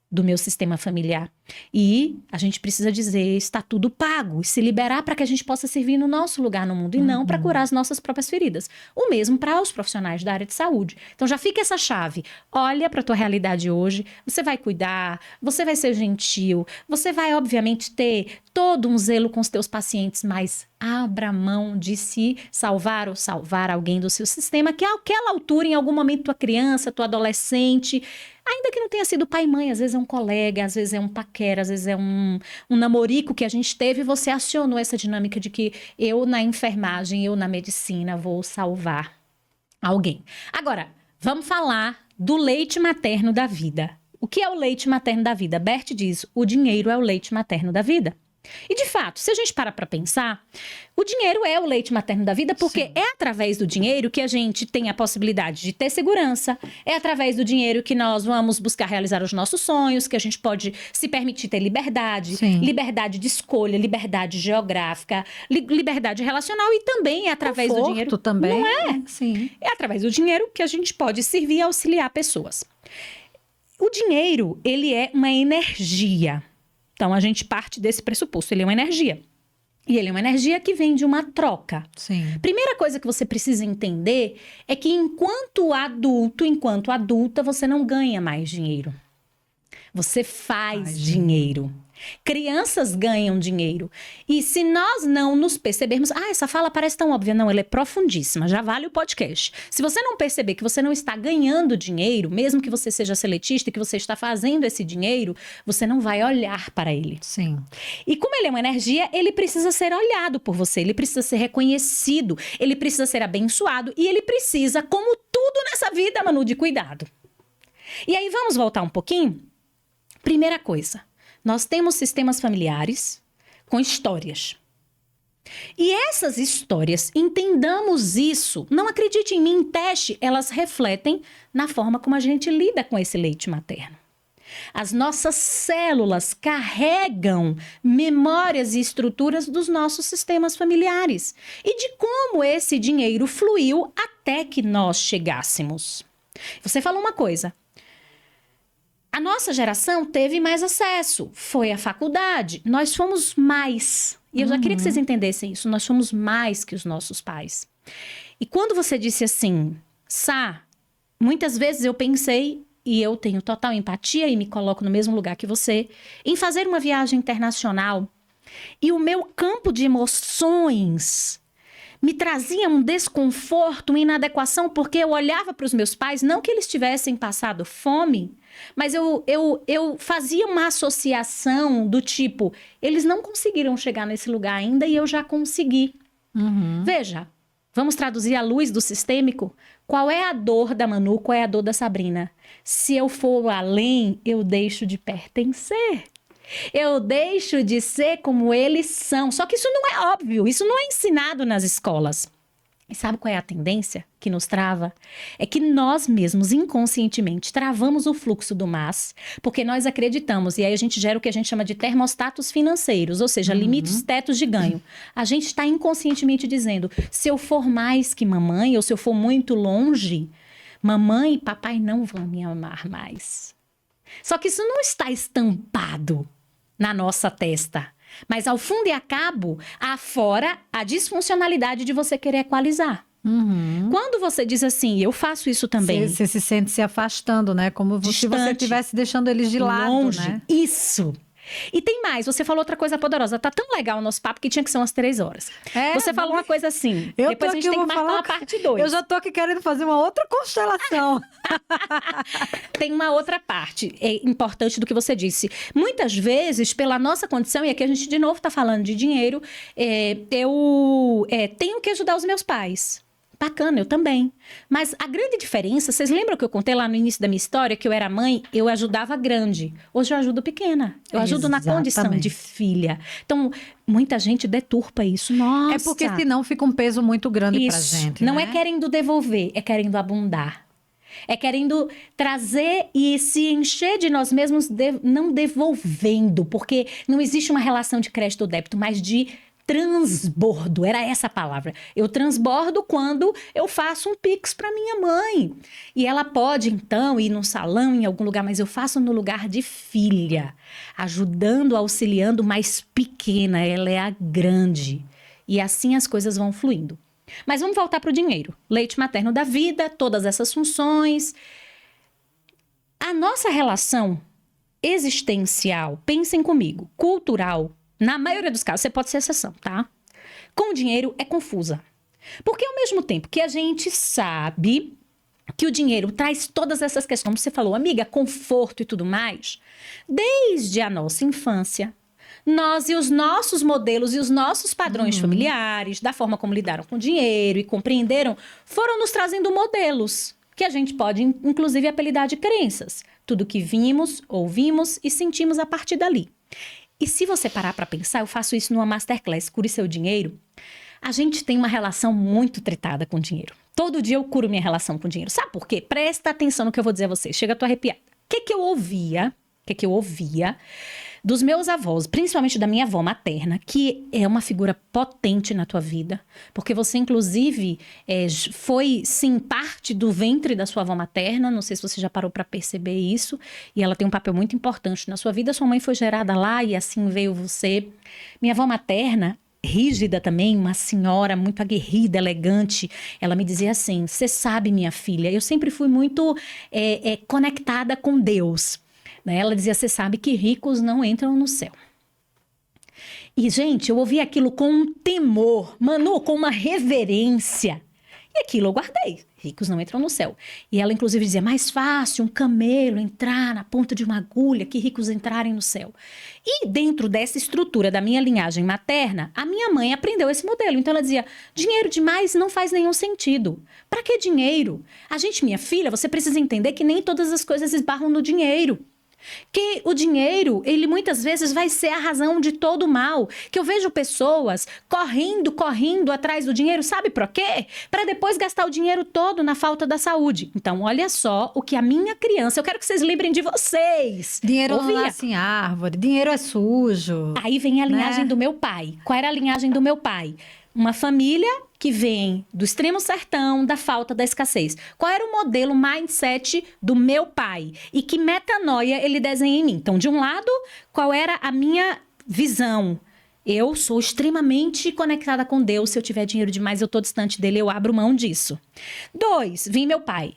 do meu sistema familiar. E a gente precisa dizer, está tudo pago, e se liberar para que a gente possa servir no nosso lugar no mundo e não para curar as nossas próprias feridas. O mesmo para os profissionais da área de saúde. Então já fica essa chave. Olha para a tua realidade hoje, você vai cuidar, você vai ser gentil, você vai obviamente ter todo um zelo com os teus pacientes, mas abra mão de se salvar ou salvar alguém do seu sistema, que àquela altura, em algum momento, tua criança, tua adolescente, ainda que não tenha sido pai e mãe, às vezes é um colega, às vezes é um paquera, às vezes é um namorico que a gente teve, e você acionou essa dinâmica de que eu na enfermagem, eu na medicina vou salvar alguém. Agora, vamos falar do leite materno da vida. O que é o leite materno da vida? Bert diz, o dinheiro é o leite materno da vida. E de fato, se a gente parar para pensar, o dinheiro é o leite materno da vida porque Sim. é através do dinheiro que a gente tem a possibilidade de ter segurança, é através do dinheiro que nós vamos buscar realizar os nossos sonhos, que a gente pode se permitir ter liberdade, Sim. liberdade de escolha, liberdade geográfica, liberdade relacional e também é através Conforto do dinheiro. também. Não é? Sim. É através do dinheiro que a gente pode servir e auxiliar pessoas. O dinheiro, ele é uma energia. Então, a gente parte desse pressuposto. Ele é uma energia. E ele é uma energia que vem de uma troca. Sim. Primeira coisa que você precisa entender é que enquanto adulto, enquanto adulta, você não ganha mais dinheiro. Você faz dinheiro. Crianças ganham dinheiro. E se nós não nos percebermos... essa fala parece tão óbvia. Não, ela é profundíssima. Já vale o podcast. Se você não perceber que você não está ganhando dinheiro, mesmo que você seja seletista e que você está fazendo esse dinheiro, você não vai olhar para ele. Sim. E como ele é uma energia, ele precisa ser olhado por você. Ele precisa ser reconhecido. Ele precisa ser abençoado. E ele precisa, como tudo nessa vida, Manu, de cuidado. E aí, vamos voltar um pouquinho? Primeira coisa. Nós temos sistemas familiares com histórias. E essas histórias, entendamos isso, não acredite em mim, teste, elas refletem na forma como a gente lida com esse leite materno. As nossas células carregam memórias e estruturas dos nossos sistemas familiares e de como esse dinheiro fluiu até que nós chegássemos. Você falou uma coisa. A nossa geração teve mais acesso, foi à faculdade, nós fomos mais. E eu já queria que vocês entendessem isso, nós fomos mais que os nossos pais. E quando você disse assim, Sá, muitas vezes eu pensei, e eu tenho total empatia e me coloco no mesmo lugar que você, em fazer uma viagem internacional. E o meu campo de emoções me trazia um desconforto, uma inadequação, porque eu olhava para os meus pais, não que eles tivessem passado fome, mas eu fazia uma associação do tipo, eles não conseguiram chegar nesse lugar ainda e eu já consegui. Veja, vamos traduzir à luz do sistêmico? Qual é a dor da Manu, qual é a dor da Sabrina? Se eu for além, eu deixo de pertencer. Eu deixo de ser como eles são. Só que isso não é óbvio, isso não é ensinado nas escolas. E sabe qual é a tendência que nos trava? É que nós mesmos, inconscientemente, travamos o fluxo do MAS, porque nós acreditamos, e aí a gente gera o que a gente chama de termostatos financeiros, ou seja, limites, tetos de ganho. A gente está inconscientemente dizendo, se eu for mais que mamãe, ou se eu for muito longe, mamãe e papai não vão me amar mais. Só que isso não está estampado na nossa testa. Mas ao fundo e a cabo, afora a disfuncionalidade de você querer equalizar. Quando você diz assim, eu faço isso também. Você se sente se afastando, né? Como se você Distante, estivesse deixando eles de lado, longe. né? Isso. E tem mais, você falou outra coisa poderosa. Tá tão legal o nosso papo que tinha que ser umas 3 horas. Você falou uma coisa assim, depois a gente tem que marcar uma parte 2. Eu já tô aqui querendo fazer uma outra constelação. Tem uma outra parte importante do que você disse. Muitas vezes, pela nossa condição, e aqui a gente de novo tá falando de dinheiro, eu tenho que ajudar os meus pais. Bacana, eu também. Mas a grande diferença, vocês lembram que eu contei lá no início da minha história, que eu era mãe, eu ajudava grande. Hoje eu ajudo pequena. Eu ajudo na condição de filha. Então, muita gente deturpa isso. Nossa! É porque senão fica um peso muito grande pra gente, não né? é querendo devolver, é querendo abundar. É querendo trazer e se encher de nós mesmos, não devolvendo. Porque não existe uma relação de crédito ou débito, mas de transbordo, era essa a palavra. Eu transbordo quando eu faço um pix para minha mãe. E ela pode, então, ir num salão, em algum lugar, mas eu faço no lugar de filha, ajudando, auxiliando, mas pequena, ela é a grande. E assim as coisas vão fluindo. Mas vamos voltar para o dinheiro. Leite materno da vida, todas essas funções. A nossa relação existencial, pensem comigo, cultural, na maioria dos casos, você pode ser exceção, tá? Com o dinheiro é confusa. Porque ao mesmo tempo que a gente sabe que o dinheiro traz todas essas questões, como você falou, amiga, conforto e tudo mais, desde a nossa infância, nós e os nossos modelos e os nossos padrões familiares, da forma como lidaram com o dinheiro e compreenderam, foram nos trazendo modelos que a gente pode, inclusive, apelidar de crenças. Tudo que vimos, ouvimos e sentimos a partir dali. E se você parar para pensar, eu faço isso numa masterclass, Cure Seu Dinheiro. A gente tem uma relação muito tretada com o dinheiro. Todo dia eu curo minha relação com o dinheiro. Sabe por quê? Presta atenção no que eu vou dizer a vocês. Chega a tô arrepiada. O que eu ouvia dos meus avós, principalmente da minha avó materna, que é uma figura potente na tua vida, porque você, inclusive, foi, sim, parte do ventre da sua avó materna, não sei se você já parou para perceber isso, e ela tem um papel muito importante na sua vida. Sua mãe foi gerada lá e assim veio você. Minha avó materna, rígida também, uma senhora muito aguerrida, elegante, ela me dizia assim, você sabe, minha filha, eu sempre fui muito conectada com Deus. Ela dizia, você sabe que ricos não entram no céu. E, gente, eu ouvi aquilo com um temor, Manu, com uma reverência. E aquilo eu guardei. Ricos não entram no céu. E ela, inclusive, dizia, mais fácil um camelo entrar na ponta de uma agulha que ricos entrarem no céu. E dentro dessa estrutura da minha linhagem materna, a minha mãe aprendeu esse modelo. Então ela dizia, dinheiro demais não faz nenhum sentido. Para que dinheiro? Minha filha, você precisa entender que nem todas as coisas esbarram no dinheiro. Que o dinheiro, ele muitas vezes vai ser a razão de todo o mal. Que eu vejo pessoas correndo atrás do dinheiro, sabe por quê? Para depois gastar o dinheiro todo na falta da saúde. Então, olha só o que a minha criança... Eu quero que vocês lembrem de vocês. Dinheiro não nasce em árvore, dinheiro é sujo. Aí vem a linhagem do meu pai. Qual era a linhagem do meu pai? Uma família que vem do extremo sertão, da falta, da escassez. Qual era o modelo mindset do meu pai? E que metanoia ele desenha em mim? Então, de um lado, qual era a minha visão? Eu sou extremamente conectada com Deus. Se eu tiver dinheiro demais, eu tô distante dele, eu abro mão disso. 2, vem meu pai.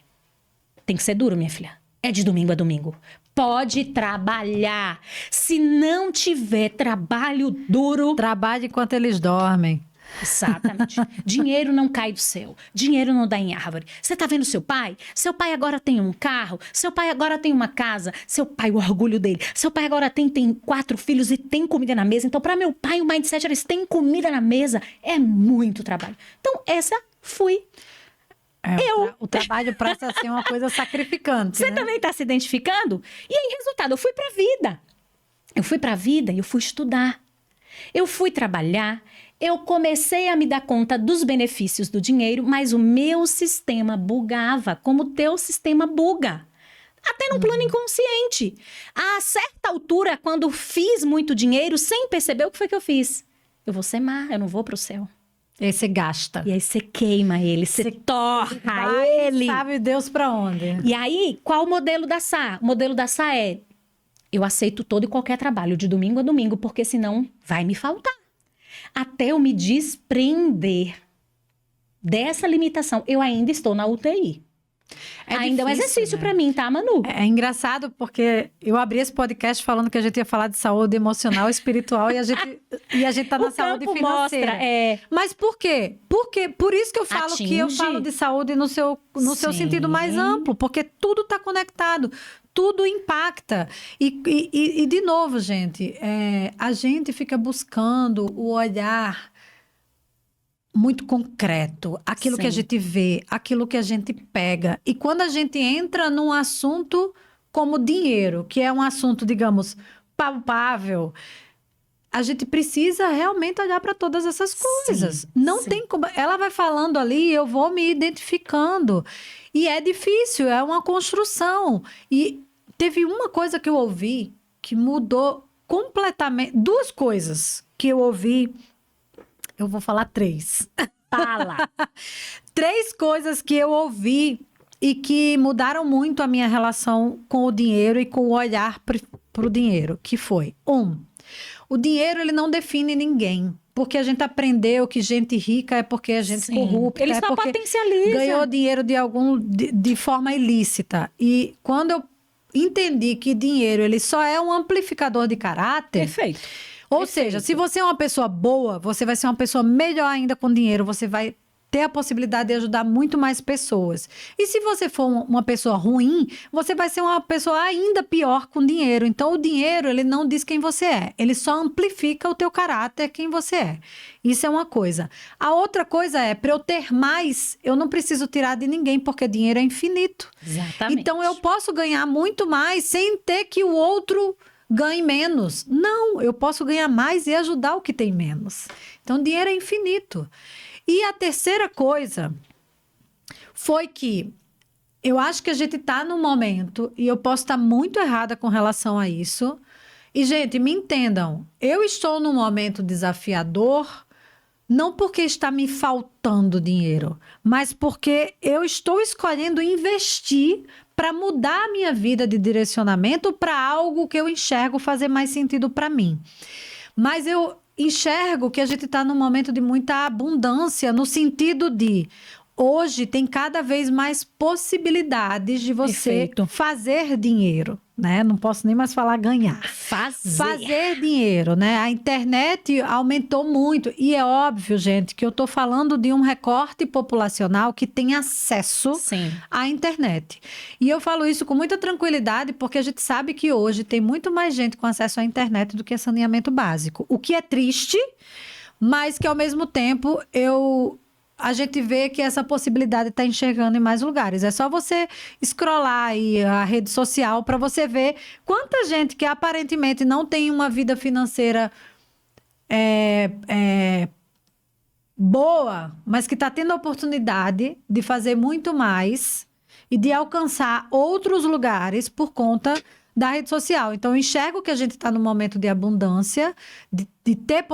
Tem que ser duro, minha filha. É de domingo a domingo. Pode trabalhar. Se não tiver trabalho duro... Trabalhe enquanto eles dormem. Exatamente. Dinheiro não cai do céu. Dinheiro não dá em árvore. Você tá vendo seu pai? Seu pai agora tem um carro. Seu pai agora tem uma casa. Seu pai, o orgulho dele. Seu pai agora tem 4 filhos e tem comida na mesa. Então, para meu pai, o mindset era: tem comida na mesa. É muito trabalho. Então, essa fui o trabalho passa a ser uma coisa sacrificante. Você também tá se identificando? E aí, resultado, eu fui pra vida. Eu fui pra vida e eu fui estudar. Eu fui trabalhar. Eu comecei a me dar conta dos benefícios do dinheiro, mas o meu sistema bugava, como o teu sistema buga. Até no plano inconsciente. A certa altura, quando fiz muito dinheiro, sem perceber, o que foi que eu fiz? Eu vou ser má, eu não vou pro céu. E aí você gasta. E aí você queima ele, você torra ele. Sabe Deus pra onde. E aí, qual o modelo da SA? O modelo da SA é: eu aceito todo e qualquer trabalho, de domingo a domingo, porque senão vai me faltar. Até eu me desprender dessa limitação, eu ainda estou na UTI. Ainda é um exercício, né? Pra mim, tá, Manu? É engraçado porque eu abri esse podcast falando que a gente ia falar de saúde emocional e espiritual e a gente tá na saúde financeira. Mostra, Mas por quê? Por isso que eu falo que eu falo de saúde no seu sentido mais amplo, porque tudo tá conectado, tudo impacta. E de novo, gente, a gente fica buscando o olhar muito concreto, aquilo que a gente vê, aquilo que a gente pega. E quando a gente entra num assunto como dinheiro, que é um assunto, digamos, palpável, a gente precisa realmente olhar para todas essas coisas. Não tem como. Ela vai falando ali, eu vou me identificando. E é difícil, é uma construção. E teve uma coisa que eu ouvi que mudou completamente. Duas coisas que eu ouvi. Eu vou falar 3. Fala! 3 coisas que eu ouvi e que mudaram muito a minha relação com o dinheiro e com o olhar para o dinheiro. Que foi, o dinheiro ele não define ninguém. Porque a gente aprendeu que gente rica é porque a gente corrupta. Ele só potencializa. Ganhou dinheiro de forma ilícita. E quando eu entendi que dinheiro ele só é um amplificador de caráter... Perfeito. Ou seja, se você é uma pessoa boa, você vai ser uma pessoa melhor ainda com dinheiro, você vai ter a possibilidade de ajudar muito mais pessoas. E se você for uma pessoa ruim, você vai ser uma pessoa ainda pior com dinheiro. Então, o dinheiro, ele não diz quem você é, ele só amplifica o teu caráter, quem você é. Isso é uma coisa. A outra coisa é, para eu ter mais, eu não preciso tirar de ninguém, porque dinheiro é infinito. Exatamente. Então, eu posso ganhar muito mais sem ter que o outro... ganhe menos. Não, eu posso ganhar mais e ajudar o que tem menos. Então, dinheiro é infinito. E a terceira coisa foi que eu acho que a gente está num momento, e eu posso estar muito errada com relação a isso. E, gente, me entendam, eu estou num momento desafiador, não porque está me faltando dinheiro, mas porque eu estou escolhendo investir para mudar a minha vida de direcionamento para algo que eu enxergo fazer mais sentido para mim. Mas eu enxergo que a gente está num momento de muita abundância, no sentido de hoje tem cada vez mais possibilidades de você fazer dinheiro, né? Não posso nem mais falar ganhar. Fazer dinheiro, né? A internet aumentou muito. E é óbvio, gente, que eu estou falando de um recorte populacional que tem acesso à internet. E eu falo isso com muita tranquilidade, porque a gente sabe que hoje tem muito mais gente com acesso à internet do que saneamento básico. O que é triste, mas que ao mesmo tempo a gente vê que essa possibilidade está enxergando em mais lugares. É só você scrollar aí a rede social para você ver quanta gente que aparentemente não tem uma vida financeira boa, mas que está tendo a oportunidade de fazer muito mais e de alcançar outros lugares por conta da rede social. Então, eu enxergo que a gente está num momento de abundância, de ter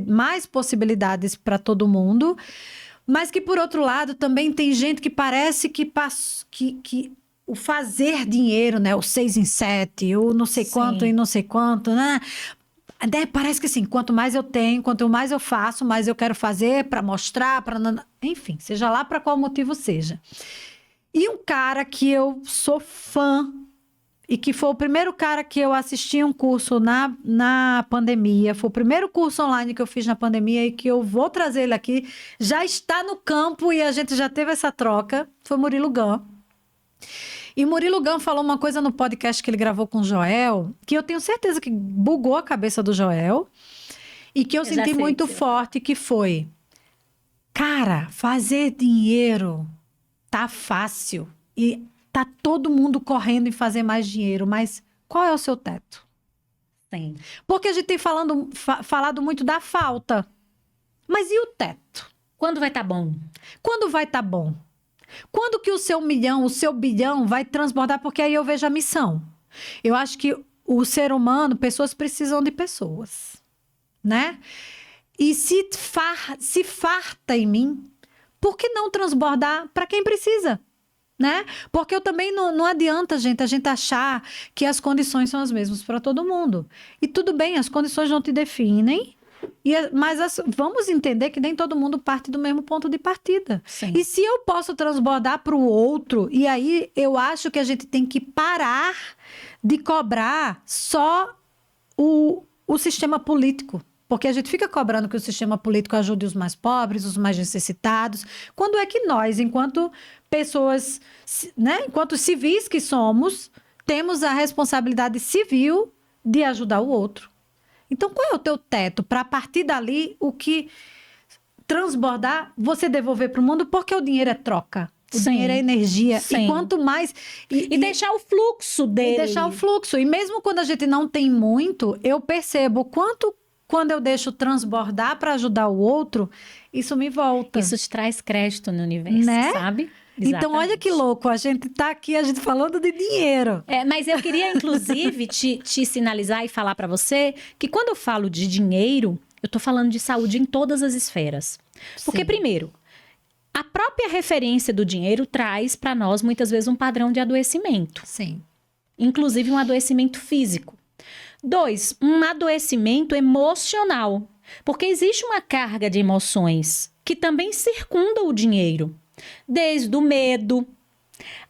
mais possibilidades para todo mundo, mas que, por outro lado, também tem gente que parece que o fazer dinheiro, né? O 6 em 7, o não sei quanto e não sei quanto, né? Parece que assim, quanto mais eu tenho, quanto mais eu faço, mais eu quero fazer para mostrar, enfim, seja lá para qual motivo seja. E um cara que eu sou fã, e que foi o primeiro cara que eu assisti um curso na pandemia, foi o primeiro curso online que eu fiz na pandemia e que eu vou trazer ele aqui, já está no campo e a gente já teve essa troca, foi Murilo Gun. E Murilo Gun falou uma coisa no podcast que ele gravou com o Joel, que eu tenho certeza que bugou a cabeça do Joel, e que eu senti muito forte, que foi: cara, fazer dinheiro tá fácil, e tá todo mundo correndo em fazer mais dinheiro, mas qual é o seu teto? Sim. Porque a gente tem falado muito da falta. Mas e o teto? Quando vai estar bom? Quando vai estar bom? Quando que o seu milhão, o seu bilhão vai transbordar? Porque aí eu vejo a missão. Eu acho que o ser humano, pessoas precisam de pessoas, né? e se farta em mim, por que não transbordar para quem precisa? Né? Porque eu também não adianta, gente, a gente achar que as condições são as mesmas para todo mundo. E tudo bem, as condições não te definem, mas vamos entender que nem todo mundo parte do mesmo ponto de partida. Sim. E se eu posso transbordar para o outro, e aí eu acho que a gente tem que parar de cobrar só o sistema político. Porque a gente fica cobrando que o sistema político ajude os mais pobres, os mais necessitados. Quando é que nós, enquanto pessoas, né, enquanto civis que somos, temos a responsabilidade civil de ajudar o outro? Então, qual é o teu teto para, a partir dali, o que transbordar, você devolver para o mundo? Porque o dinheiro é troca. O dinheiro é energia. Sim. E quanto mais... E deixar o fluxo dele. E deixar o fluxo. E mesmo quando a gente não tem muito, eu percebo quando eu deixo transbordar para ajudar o outro, isso me volta. Isso te traz crédito no universo, né? Sabe? Então, Exatamente. olha que louco, a gente tá aqui, a gente falando de dinheiro. Mas eu queria, inclusive, te sinalizar e falar para você que quando eu falo de dinheiro, eu tô falando de saúde em todas as esferas. Porque, Sim. primeiro, a própria referência do dinheiro traz para nós, muitas vezes, um padrão de adoecimento. Sim. Inclusive um adoecimento físico. 2, um adoecimento emocional. Porque existe uma carga de emoções que também circunda o dinheiro. Desde o medo,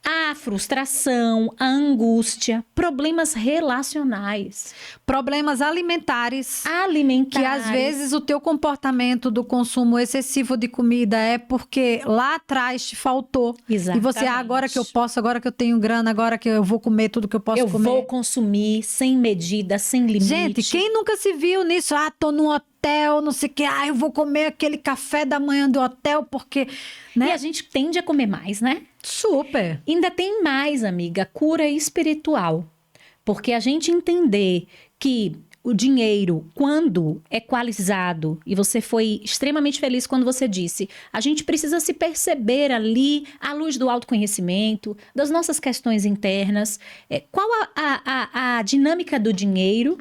a frustração, a angústia, problemas relacionais. Problemas alimentares. Alimentares. Que às vezes o teu comportamento do consumo excessivo de comida é porque lá atrás te faltou. Exatamente. E você, agora que eu posso, agora que eu tenho grana, agora que eu vou comer tudo que eu posso comer. Eu vou consumir sem medida, sem limite. Gente, quem nunca se viu nisso? Tô num hotel, não sei o que. Eu vou comer aquele café da manhã do hotel porque... Né? E a gente tende a comer mais, né? Super. Ainda tem mais, amiga, cura espiritual. Porque a gente entender que o dinheiro, quando equalizado, e você foi extremamente feliz quando você disse, a gente precisa se perceber ali à luz do autoconhecimento, das nossas questões internas, qual a dinâmica do dinheiro,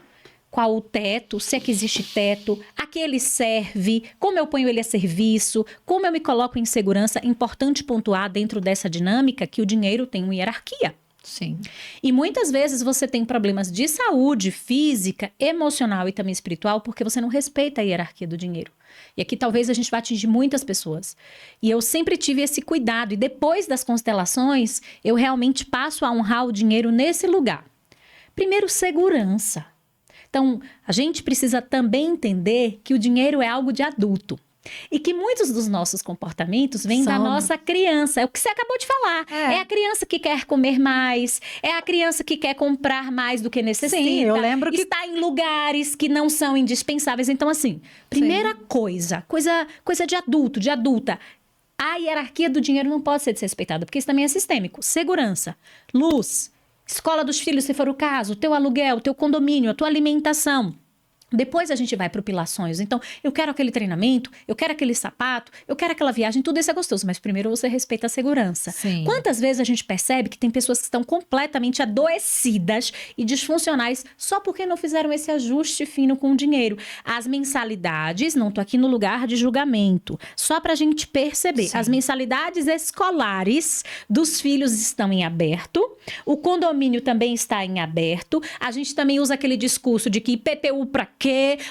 qual o teto, se é que existe teto, a que ele serve, como eu ponho ele a serviço, como eu me coloco em segurança. É importante pontuar dentro dessa dinâmica que o dinheiro tem uma hierarquia. Sim. E muitas vezes você tem problemas de saúde física, emocional e também espiritual porque você não respeita a hierarquia do dinheiro. E aqui talvez a gente vá atingir muitas pessoas. E eu sempre tive esse cuidado. E depois das constelações, eu realmente passo a honrar o dinheiro nesse lugar. Primeiro, segurança. Então, a gente precisa também entender que o dinheiro é algo de adulto. E que muitos dos nossos comportamentos vêm da nossa criança. É o que você acabou de falar. É a criança que quer comer mais. É a criança que quer comprar mais do que necessita. Sim, eu lembro que... Está em lugares que não são indispensáveis. Então, assim, primeira coisa de adulto, de adulta. A hierarquia do dinheiro não pode ser desrespeitada, porque isso também é sistêmico. Segurança, luz, escola dos filhos, se for o caso, teu aluguel, teu condomínio, a tua alimentação. Depois a gente vai para o pilar sonhos. Então, eu quero aquele treinamento, eu quero aquele sapato, eu quero aquela viagem, tudo isso é gostoso, mas primeiro você respeita a segurança. Sim. Quantas vezes a gente percebe que tem pessoas que estão completamente adoecidas e disfuncionais só porque não fizeram esse ajuste fino com o dinheiro? As mensalidades, não tô aqui no lugar de julgamento, só para a gente perceber, Sim. as mensalidades escolares dos filhos estão em aberto, o condomínio também está em aberto, a gente também usa aquele discurso de que IPTU para quê?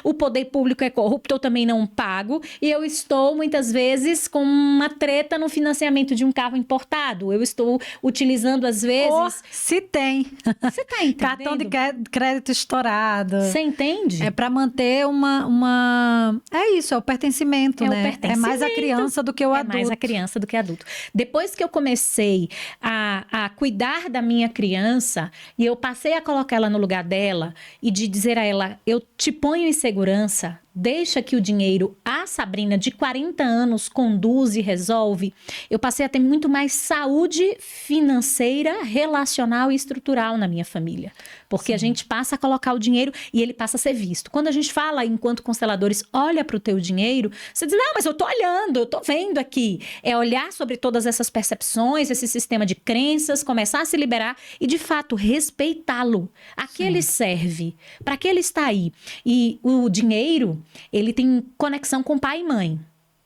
O poder público é corrupto, eu também não pago. E eu estou, muitas vezes, com uma treta no financiamento de um carro importado. Eu estou utilizando, às vezes... se tem. Você tá entendendo? Cartão de crédito estourado. Você entende? É para manter uma... É isso, é o pertencimento, né? O pertencimento. É mais a criança do que o adulto. É mais a criança do que adulto. Depois que eu comecei a cuidar da minha criança, e eu passei a colocar ela no lugar dela, e de dizer a ela, eu te ponho em segurança, deixa que o dinheiro, a Sabrina de 40 anos, conduz e resolve. Eu passei a ter muito mais saúde financeira, relacional e estrutural na minha família. Porque Sim. a gente passa a colocar o dinheiro e ele passa a ser visto. Quando a gente fala, enquanto consteladores, olha para o teu dinheiro, você diz, não, mas eu tô olhando, eu tô vendo aqui. É olhar sobre todas essas percepções, esse sistema de crenças, começar a se liberar e, de fato, respeitá-lo. A que ele serve? Para que ele está aí? E o dinheiro, ele tem conexão com pai e mãe.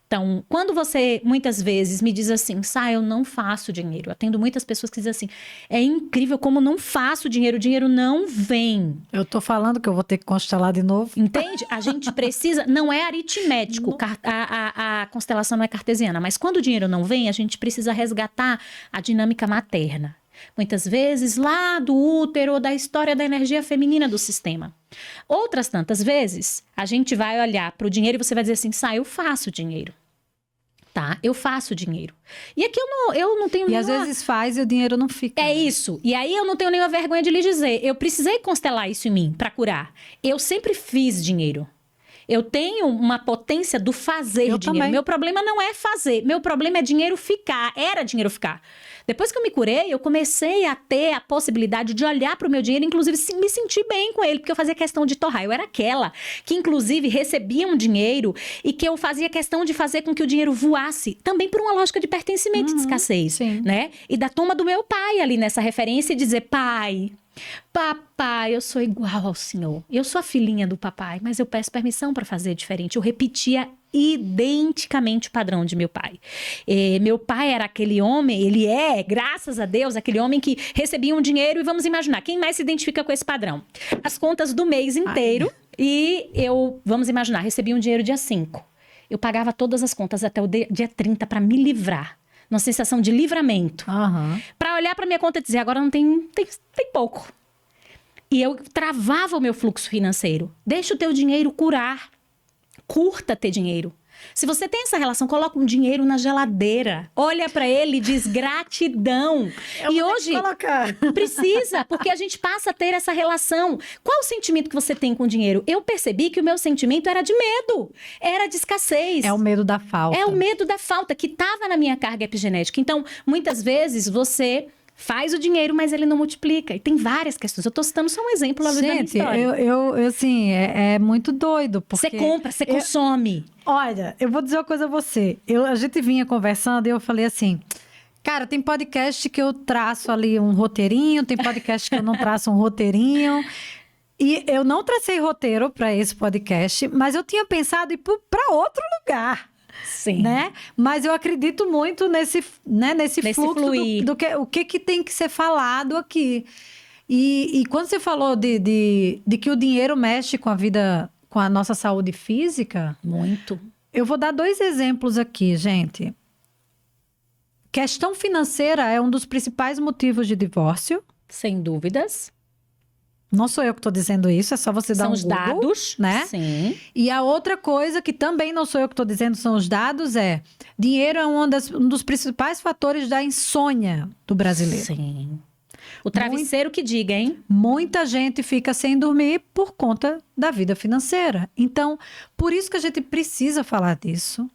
Então, quando você muitas vezes me diz assim, Sá, eu não faço dinheiro. Eu atendo muitas pessoas que dizem assim, é incrível como não faço dinheiro, o dinheiro não vem. Eu tô falando que eu vou ter que constelar de novo. Entende? A gente precisa, não é aritmético, a constelação não é cartesiana, mas quando o dinheiro não vem, a gente precisa resgatar a dinâmica materna. Muitas vezes lá do útero ou da história da energia feminina do sistema. Outras tantas vezes, a gente vai olhar para o dinheiro e você vai dizer assim, Sá, eu faço dinheiro. Tá, eu faço dinheiro. E aqui eu não tenho nenhuma... E às vezes faz e o dinheiro não fica. É isso. E aí eu não tenho nenhuma vergonha de lhe dizer. Eu precisei constelar isso em mim para curar. Eu sempre fiz dinheiro. Eu tenho uma potência do fazer dinheiro. Também. Meu problema não é fazer. Meu problema é dinheiro ficar. Era dinheiro ficar. Depois que eu me curei, eu comecei a ter a possibilidade de olhar para o meu dinheiro, inclusive me sentir bem com ele, porque eu fazia questão de torrar. Eu era aquela que, inclusive, recebia um dinheiro e que eu fazia questão de fazer com que o dinheiro voasse, também por uma lógica de pertencimento e de escassez, sim. né? E da toma do meu pai ali nessa referência e dizer, pai... Papai, eu sou igual ao senhor. Eu sou a filhinha do papai, mas eu peço permissão para fazer diferente. Eu repetia identicamente o padrão de meu pai. Meu pai era aquele homem, ele é, graças a Deus, aquele homem que recebia um dinheiro e vamos imaginar, quem mais se identifica com esse padrão? As contas do mês inteiro e eu, vamos imaginar, recebia um dinheiro dia 5. Eu pagava todas as contas até o dia 30 para me livrar. Uma sensação de livramento. Para olhar para minha conta e dizer, agora não tem pouco. E eu travava o meu fluxo financeiro. Deixa o teu dinheiro curar. Curta ter dinheiro. Se você tem essa relação, coloca um dinheiro na geladeira. Olha para ele e diz gratidão. E hoje precisa, porque a gente passa a ter essa relação. Qual o sentimento que você tem com o dinheiro? Eu percebi que o meu sentimento era de medo, era de escassez. É o medo da falta. É o medo da falta que estava na minha carga epigenética. Então, muitas vezes você faz o dinheiro, mas ele não multiplica. E tem várias questões. Eu tô citando só um exemplo lá da minha história. Eu assim, é muito doido. Porque você compra, você consome. Olha, eu vou dizer uma coisa a você. A gente vinha conversando e eu falei assim, cara, tem podcast que eu traço ali um roteirinho, tem podcast que eu não traço um roteirinho. E eu não tracei roteiro para esse podcast, mas eu tinha pensado em ir para outro lugar. Sim. Né? Mas eu acredito muito nesse fluxo o que tem que ser falado aqui. E quando você falou de que o dinheiro mexe com a vida, com a nossa saúde física... Muito. Eu vou dar 2 exemplos aqui, gente. Questão financeira é um dos principais motivos de divórcio. Sem dúvidas. Não sou eu que estou dizendo isso, é só você dar um Google. São os dados, né? Sim. E a outra coisa que também não sou eu que estou dizendo, são os dados, dinheiro é um dos principais fatores da insônia do brasileiro. Sim. O travesseiro que diga, hein? Muita gente fica sem dormir por conta da vida financeira. Então, por isso que a gente precisa falar disso.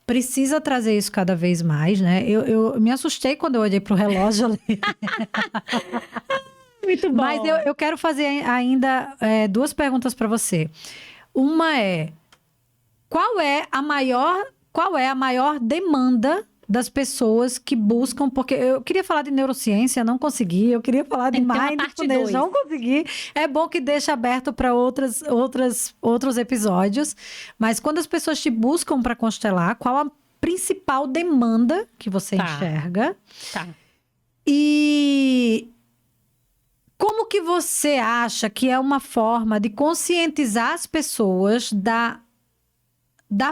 Precisa trazer isso cada vez mais, né? Eu me assustei quando eu olhei para o relógio ali. Muito bom. Mas eu quero fazer ainda 2 perguntas para você. Uma é, qual é a maior demanda das pessoas que buscam, porque eu queria falar de neurociência, não consegui, eu queria falar de mindfulness, não consegui. É bom que deixa aberto para outros episódios, mas quando as pessoas te buscam para constelar, qual a principal demanda que você enxerga? Tá. E como que você acha que é uma forma de conscientizar as pessoas da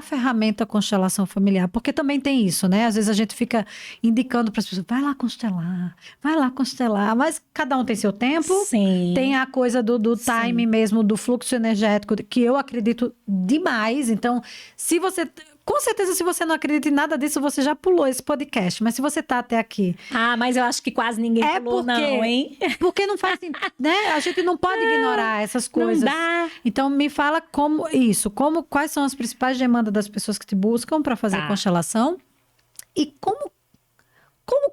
ferramenta constelação familiar? Porque também tem isso, né? Às vezes a gente fica indicando para as pessoas, vai lá constelar, mas cada um tem seu tempo. Sim. Tem a coisa do time mesmo, do fluxo energético, que eu acredito demais. Então, com certeza, se você não acredita em nada disso, você já pulou esse podcast. Mas se você tá até aqui... mas eu acho que quase ninguém pulou, não, hein? Porque não faz... né? A gente não pode ignorar essas coisas. Não dá. Então, me fala quais são as principais demandas das pessoas que te buscam para fazer constelação e como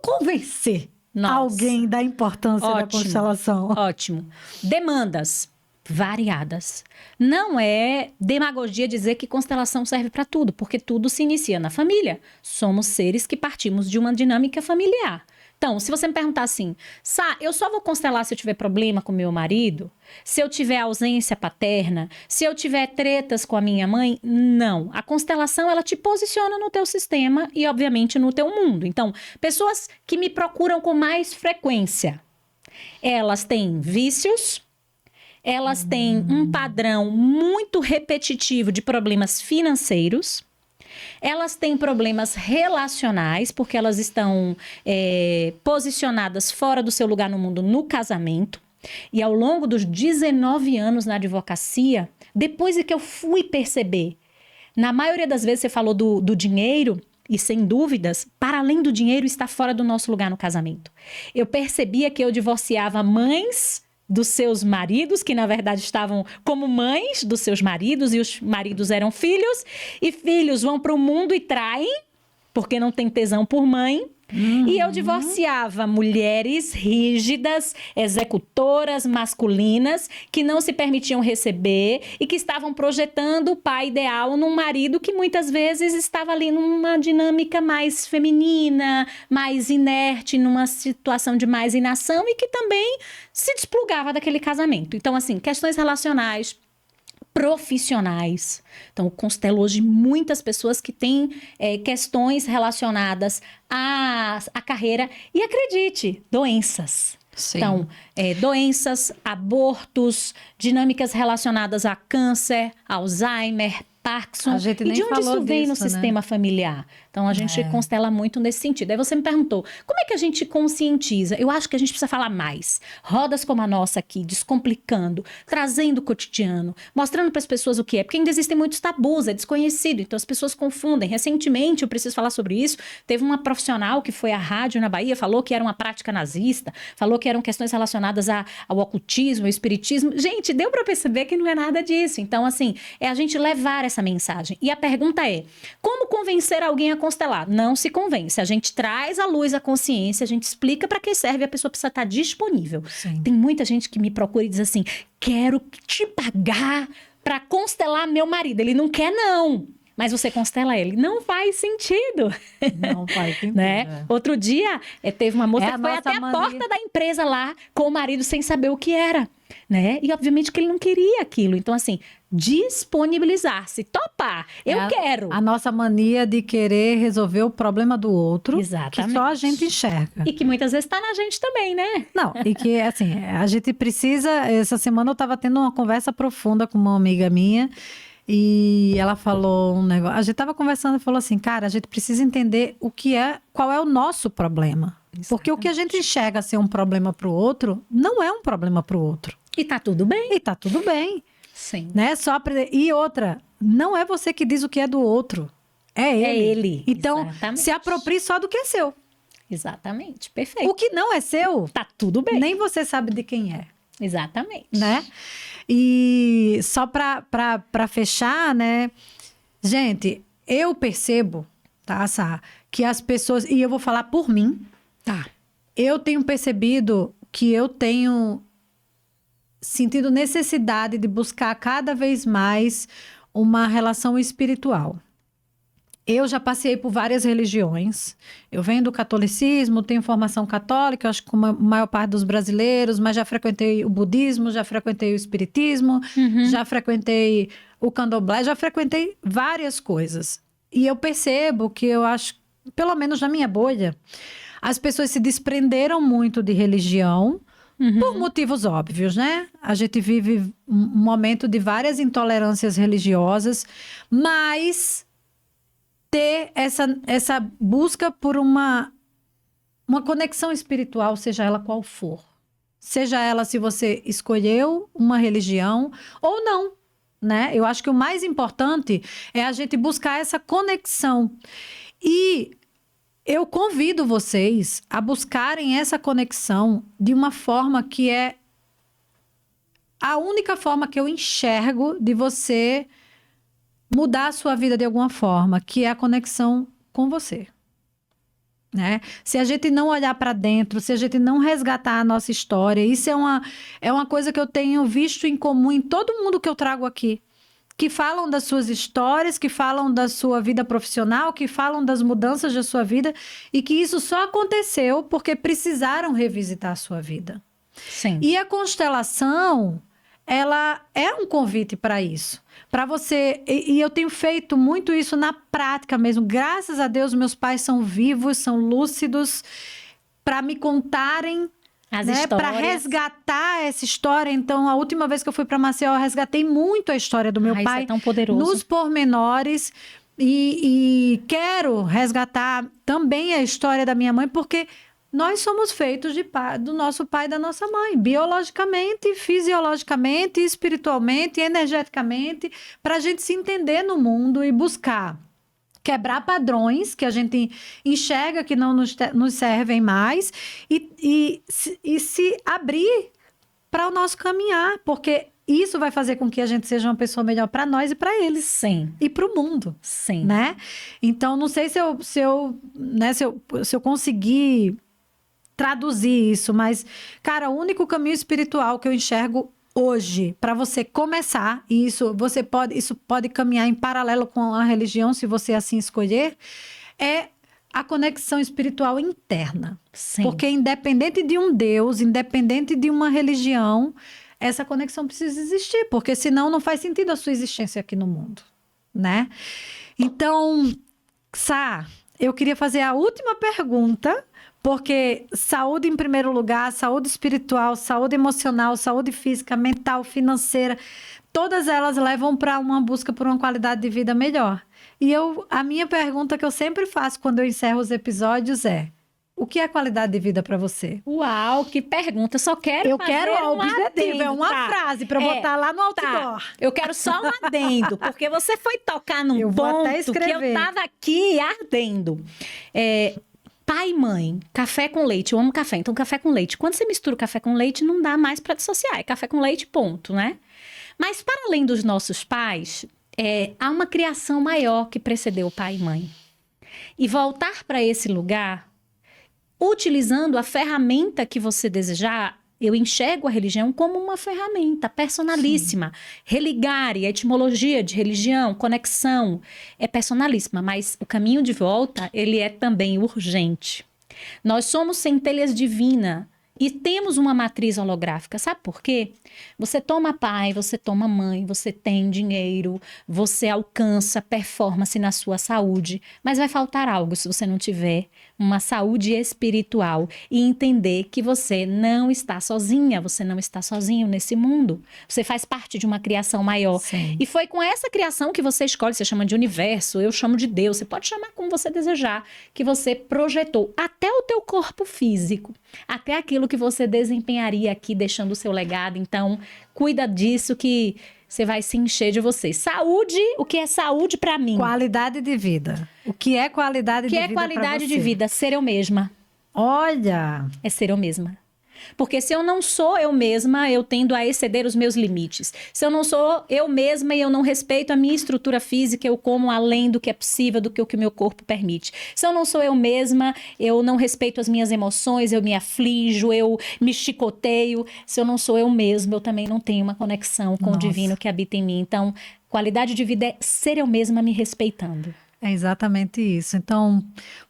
convencer alguém da importância da constelação. Ótimo. Demandas variadas. Não é demagogia dizer que constelação serve para tudo, porque tudo se inicia na família. Somos seres que partimos de uma dinâmica familiar. Então, se você me perguntar assim, Sá, eu só vou constelar se eu tiver problema com meu marido? Se eu tiver ausência paterna? Se eu tiver tretas com a minha mãe? Não. A constelação, ela te posiciona no teu sistema e, obviamente, no teu mundo. Então, pessoas que me procuram com mais frequência, elas têm vícios, elas têm um padrão muito repetitivo de problemas financeiros, elas têm problemas relacionais, porque elas estão posicionadas fora do seu lugar no mundo no casamento. E ao longo dos 19 anos na advocacia, depois de que eu fui perceber, na maioria das vezes você falou do dinheiro, e sem dúvidas, para além do dinheiro, está fora do nosso lugar no casamento. Eu percebia que eu divorciava mães dos seus maridos, que na verdade estavam como mães dos seus maridos, e os maridos eram filhos, e filhos vão para o mundo e traem, porque não tem tesão por mãe. E eu divorciava mulheres rígidas, executoras, masculinas, que não se permitiam receber e que estavam projetando o pai ideal num marido que muitas vezes estava ali numa dinâmica mais feminina, mais inerte, numa situação de mais inação e que também se desplugava daquele casamento. Então, assim, questões relacionais, profissionais. Então, eu constelo hoje muitas pessoas que têm questões relacionadas à carreira e, acredite, doenças. Sim. Então, doenças, abortos, dinâmicas relacionadas a câncer, Alzheimer, Parkinson. A gente E nem de onde falou isso vem no disso, né? sistema familiar? Então, a gente constela muito nesse sentido. Aí você me perguntou, como é que a gente conscientiza? Eu acho que a gente precisa falar mais. Rodas como a nossa aqui, descomplicando, trazendo o cotidiano, mostrando para as pessoas o que é. Porque ainda existem muitos tabus, é desconhecido. Então, as pessoas confundem. Recentemente, eu preciso falar sobre isso, teve uma profissional que foi à rádio na Bahia, falou que era uma prática nazista, falou que eram questões relacionadas ao ocultismo, ao espiritismo. Gente, deu para perceber que não é nada disso. Então, assim, é a gente levar essa mensagem. E a pergunta é, como convencer alguém a constelar? Não se convence. A gente traz à luz a consciência, a gente explica para que serve, a pessoa precisa estar disponível. Sim. Tem muita gente que me procura e diz assim, quero te pagar para constelar meu marido. Ele não quer, não. Mas você constela ele. Não faz sentido. Não faz sentido. Né? Outro dia, teve uma moça que foi até a porta da empresa lá com o marido sem saber o que era. Né? E obviamente que ele não queria aquilo. Então, assim, disponibilizar-se, topar. Eu quero. A nossa mania de querer resolver o problema do outro. Exatamente. Que só a gente enxerga. E que muitas vezes está na gente também, né? Não, e que assim, a gente precisa. Essa semana eu estava tendo uma conversa profunda com uma amiga minha. E ela falou um negócio. A gente estava conversando e falou assim, cara, a gente precisa entender qual é o nosso problema. Exatamente. Porque o que a gente enxerga ser um problema para o outro, não é um problema para o outro. E tá tudo bem. E tá tudo bem. Sim. Né? Só aprender. E outra, não é você que diz o que é do outro. É ele. É ele. Então, Exatamente. se aproprie só do que é seu. Exatamente. Perfeito. O que não é seu, Tá tudo bem. nem você sabe de quem é. Exatamente. Né? E só para fechar, né? Gente, eu percebo, tá, Sá, que as pessoas, e eu vou falar por mim, Tá. eu tenho percebido que eu tenho sentido necessidade de buscar cada vez mais uma relação espiritual. Eu já passei por várias religiões. Eu venho do catolicismo, tenho formação católica, acho que como a maior parte dos brasileiros, mas já frequentei o budismo, já frequentei o espiritismo, já frequentei o candomblé, já frequentei várias coisas. E eu percebo que eu acho, pelo menos na minha bolha, as pessoas se desprenderam muito de religião, por motivos óbvios, né? A gente vive um momento de várias intolerâncias religiosas, mas ter essa busca por uma conexão espiritual, seja ela qual for. Seja ela se você escolheu uma religião ou não, né? Eu acho que o mais importante é a gente buscar essa conexão. E eu convido vocês a buscarem essa conexão de uma forma que é a única forma que eu enxergo de você mudar a sua vida de alguma forma, que é a conexão com você. Né? Se a gente não olhar para dentro, se a gente não resgatar a nossa história, isso é uma coisa que eu tenho visto em comum em todo mundo que eu trago aqui. que falam das suas histórias, que falam da sua vida profissional, que falam das mudanças da sua vida e que isso só aconteceu porque precisaram revisitar a sua vida. Sim. E a constelação, ela é um convite para isso. Para você, e eu tenho feito muito isso na prática mesmo. Graças a Deus, meus pais são vivos, são lúcidos, para me contarem, né, para resgatar essa história. Então, a última vez que eu fui para Maceió, eu resgatei muito a história do meu pai. Isso é tão poderoso. Nos pormenores. E quero resgatar também a história da minha mãe, porque nós somos feitos do nosso pai e da nossa mãe, biologicamente, fisiologicamente, espiritualmente, energeticamente, para a gente se entender no mundo e buscar quebrar padrões que a gente enxerga que não nos servem mais e se abrir para o nosso caminhar, porque isso vai fazer com que a gente seja uma pessoa melhor para nós e para eles. Sim. E para o mundo. Sim. Né? Então, não sei se eu conseguir traduzir isso, mas, cara, o único caminho espiritual que eu enxergo hoje, para você começar, e isso pode caminhar em paralelo com a religião, se você assim escolher, é a conexão espiritual interna. Sim. Porque independente de um Deus, independente de uma religião, essa conexão precisa existir, porque senão não faz sentido a sua existência aqui no mundo, né? Então, Sá, eu queria fazer a última pergunta, porque saúde em primeiro lugar, saúde espiritual, saúde emocional, saúde física, mental, financeira, todas elas levam para uma busca por uma qualidade de vida melhor. E a minha pergunta que eu sempre faço quando eu encerro os episódios é: o que é qualidade de vida para você? Uau, que pergunta. Eu só quero Eu quero o objetivo, adendo, é uma frase para botar lá no outdoor. Tá. Eu quero só um adendo, porque você foi tocar num Eu vou ponto até que escrever. eu tava aqui ardendo. Pai e mãe, café com leite, eu amo café, então café com leite. Quando você mistura o café com leite, não dá mais para dissociar, é café com leite, ponto, né? Mas para além dos nossos pais, há uma criação maior que precedeu pai e mãe. E voltar para esse lugar, utilizando a ferramenta que você desejar, eu enxergo a religião como uma ferramenta personalíssima. Religare, a etimologia de religião, conexão, é personalíssima, mas o caminho de volta, ele é também urgente. Nós somos centelhas divinas e temos uma matriz holográfica. Sabe por quê? Você toma pai, você toma mãe, você tem dinheiro, você alcança performance na sua saúde, mas vai faltar algo se você não tiver uma saúde espiritual e entender que você não está sozinha, você não está sozinho nesse mundo. Você faz parte de uma criação maior. Sim. E foi com essa criação que você escolhe, você chama de universo, eu chamo de Deus, você pode chamar como você desejar, que você projetou até o teu corpo físico, até aquilo que você desempenharia aqui, deixando o seu legado. Então, cuida disso que você vai se encher de você. Saúde, o que é saúde pra mim? Qualidade de vida. O que é qualidade de vida? O que é qualidade pra você? de vida? Ser eu mesma. Olha! É ser eu mesma. Porque se eu não sou eu mesma, eu tendo a exceder os meus limites. Se eu não sou eu mesma e eu não respeito a minha estrutura física, eu como além do que é possível, do que o que o meu corpo permite. Se eu não sou eu mesma, eu não respeito as minhas emoções, eu me aflijo, eu me chicoteio. Se eu não sou eu mesma, eu também não tenho uma conexão com o divino que habita em mim. Então, qualidade de vida é ser eu mesma me respeitando. É exatamente isso. Então,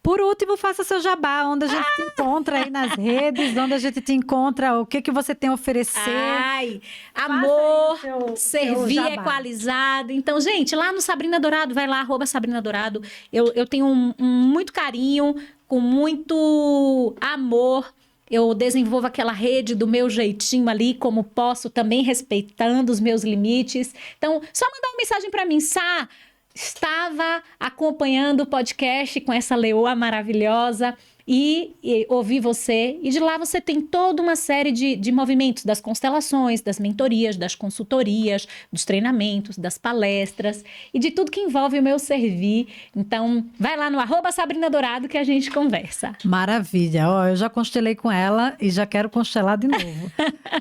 por último, faça seu jabá, onde a gente te encontra aí nas redes, onde a gente te encontra, o que você tem a oferecer. Ai, amor, seu servir jabá. equalizado. Então, gente, lá no Sabrina Dourado, vai lá, @Sabrina Dourado. Eu tenho muito carinho, com muito amor. Eu desenvolvo aquela rede do meu jeitinho ali, como posso, também respeitando os meus limites. Então, só mandar uma mensagem para mim, Sá. Estava acompanhando o podcast com essa leoa maravilhosa e ouvi você. E de lá você tem toda uma série de movimentos das constelações, das mentorias, das consultorias, dos treinamentos, das palestras e de tudo que envolve o meu servir. Então, vai lá no @Sabrina Dourado que a gente conversa. Maravilha. Ó, eu já constelei com ela e já quero constelar de novo.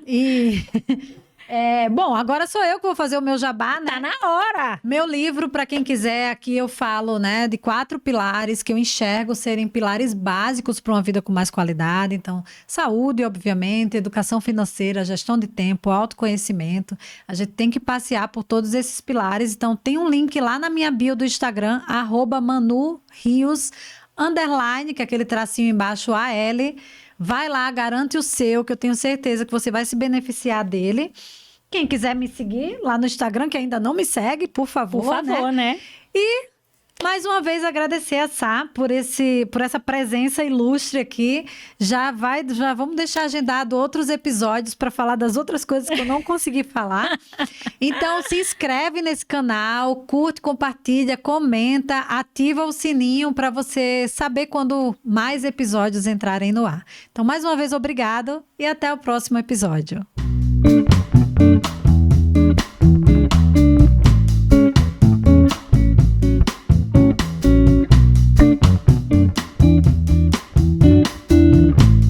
E Bom, agora sou eu que vou fazer o meu jabá, né? Tá na hora! Meu livro, para quem quiser, aqui eu falo, né, de 4 pilares que eu enxergo serem pilares básicos para uma vida com mais qualidade. Então, saúde, obviamente, educação financeira, gestão de tempo, autoconhecimento. A gente tem que passear por todos esses pilares. Então, tem um link lá na minha bio do Instagram, @ManuRios_, que é aquele tracinho embaixo, AL. Vai lá, garante o seu, que eu tenho certeza que você vai se beneficiar dele. Quem quiser me seguir lá no Instagram, que ainda não me segue, por favor. Por favor, né? E mais uma vez agradecer a Sá por essa presença ilustre aqui. Já vamos deixar agendado outros episódios para falar das outras coisas que eu não consegui falar. Então se inscreve nesse canal, curte, compartilha, comenta, ativa o sininho para você saber quando mais episódios entrarem no ar. Então mais uma vez obrigado e até o próximo episódio.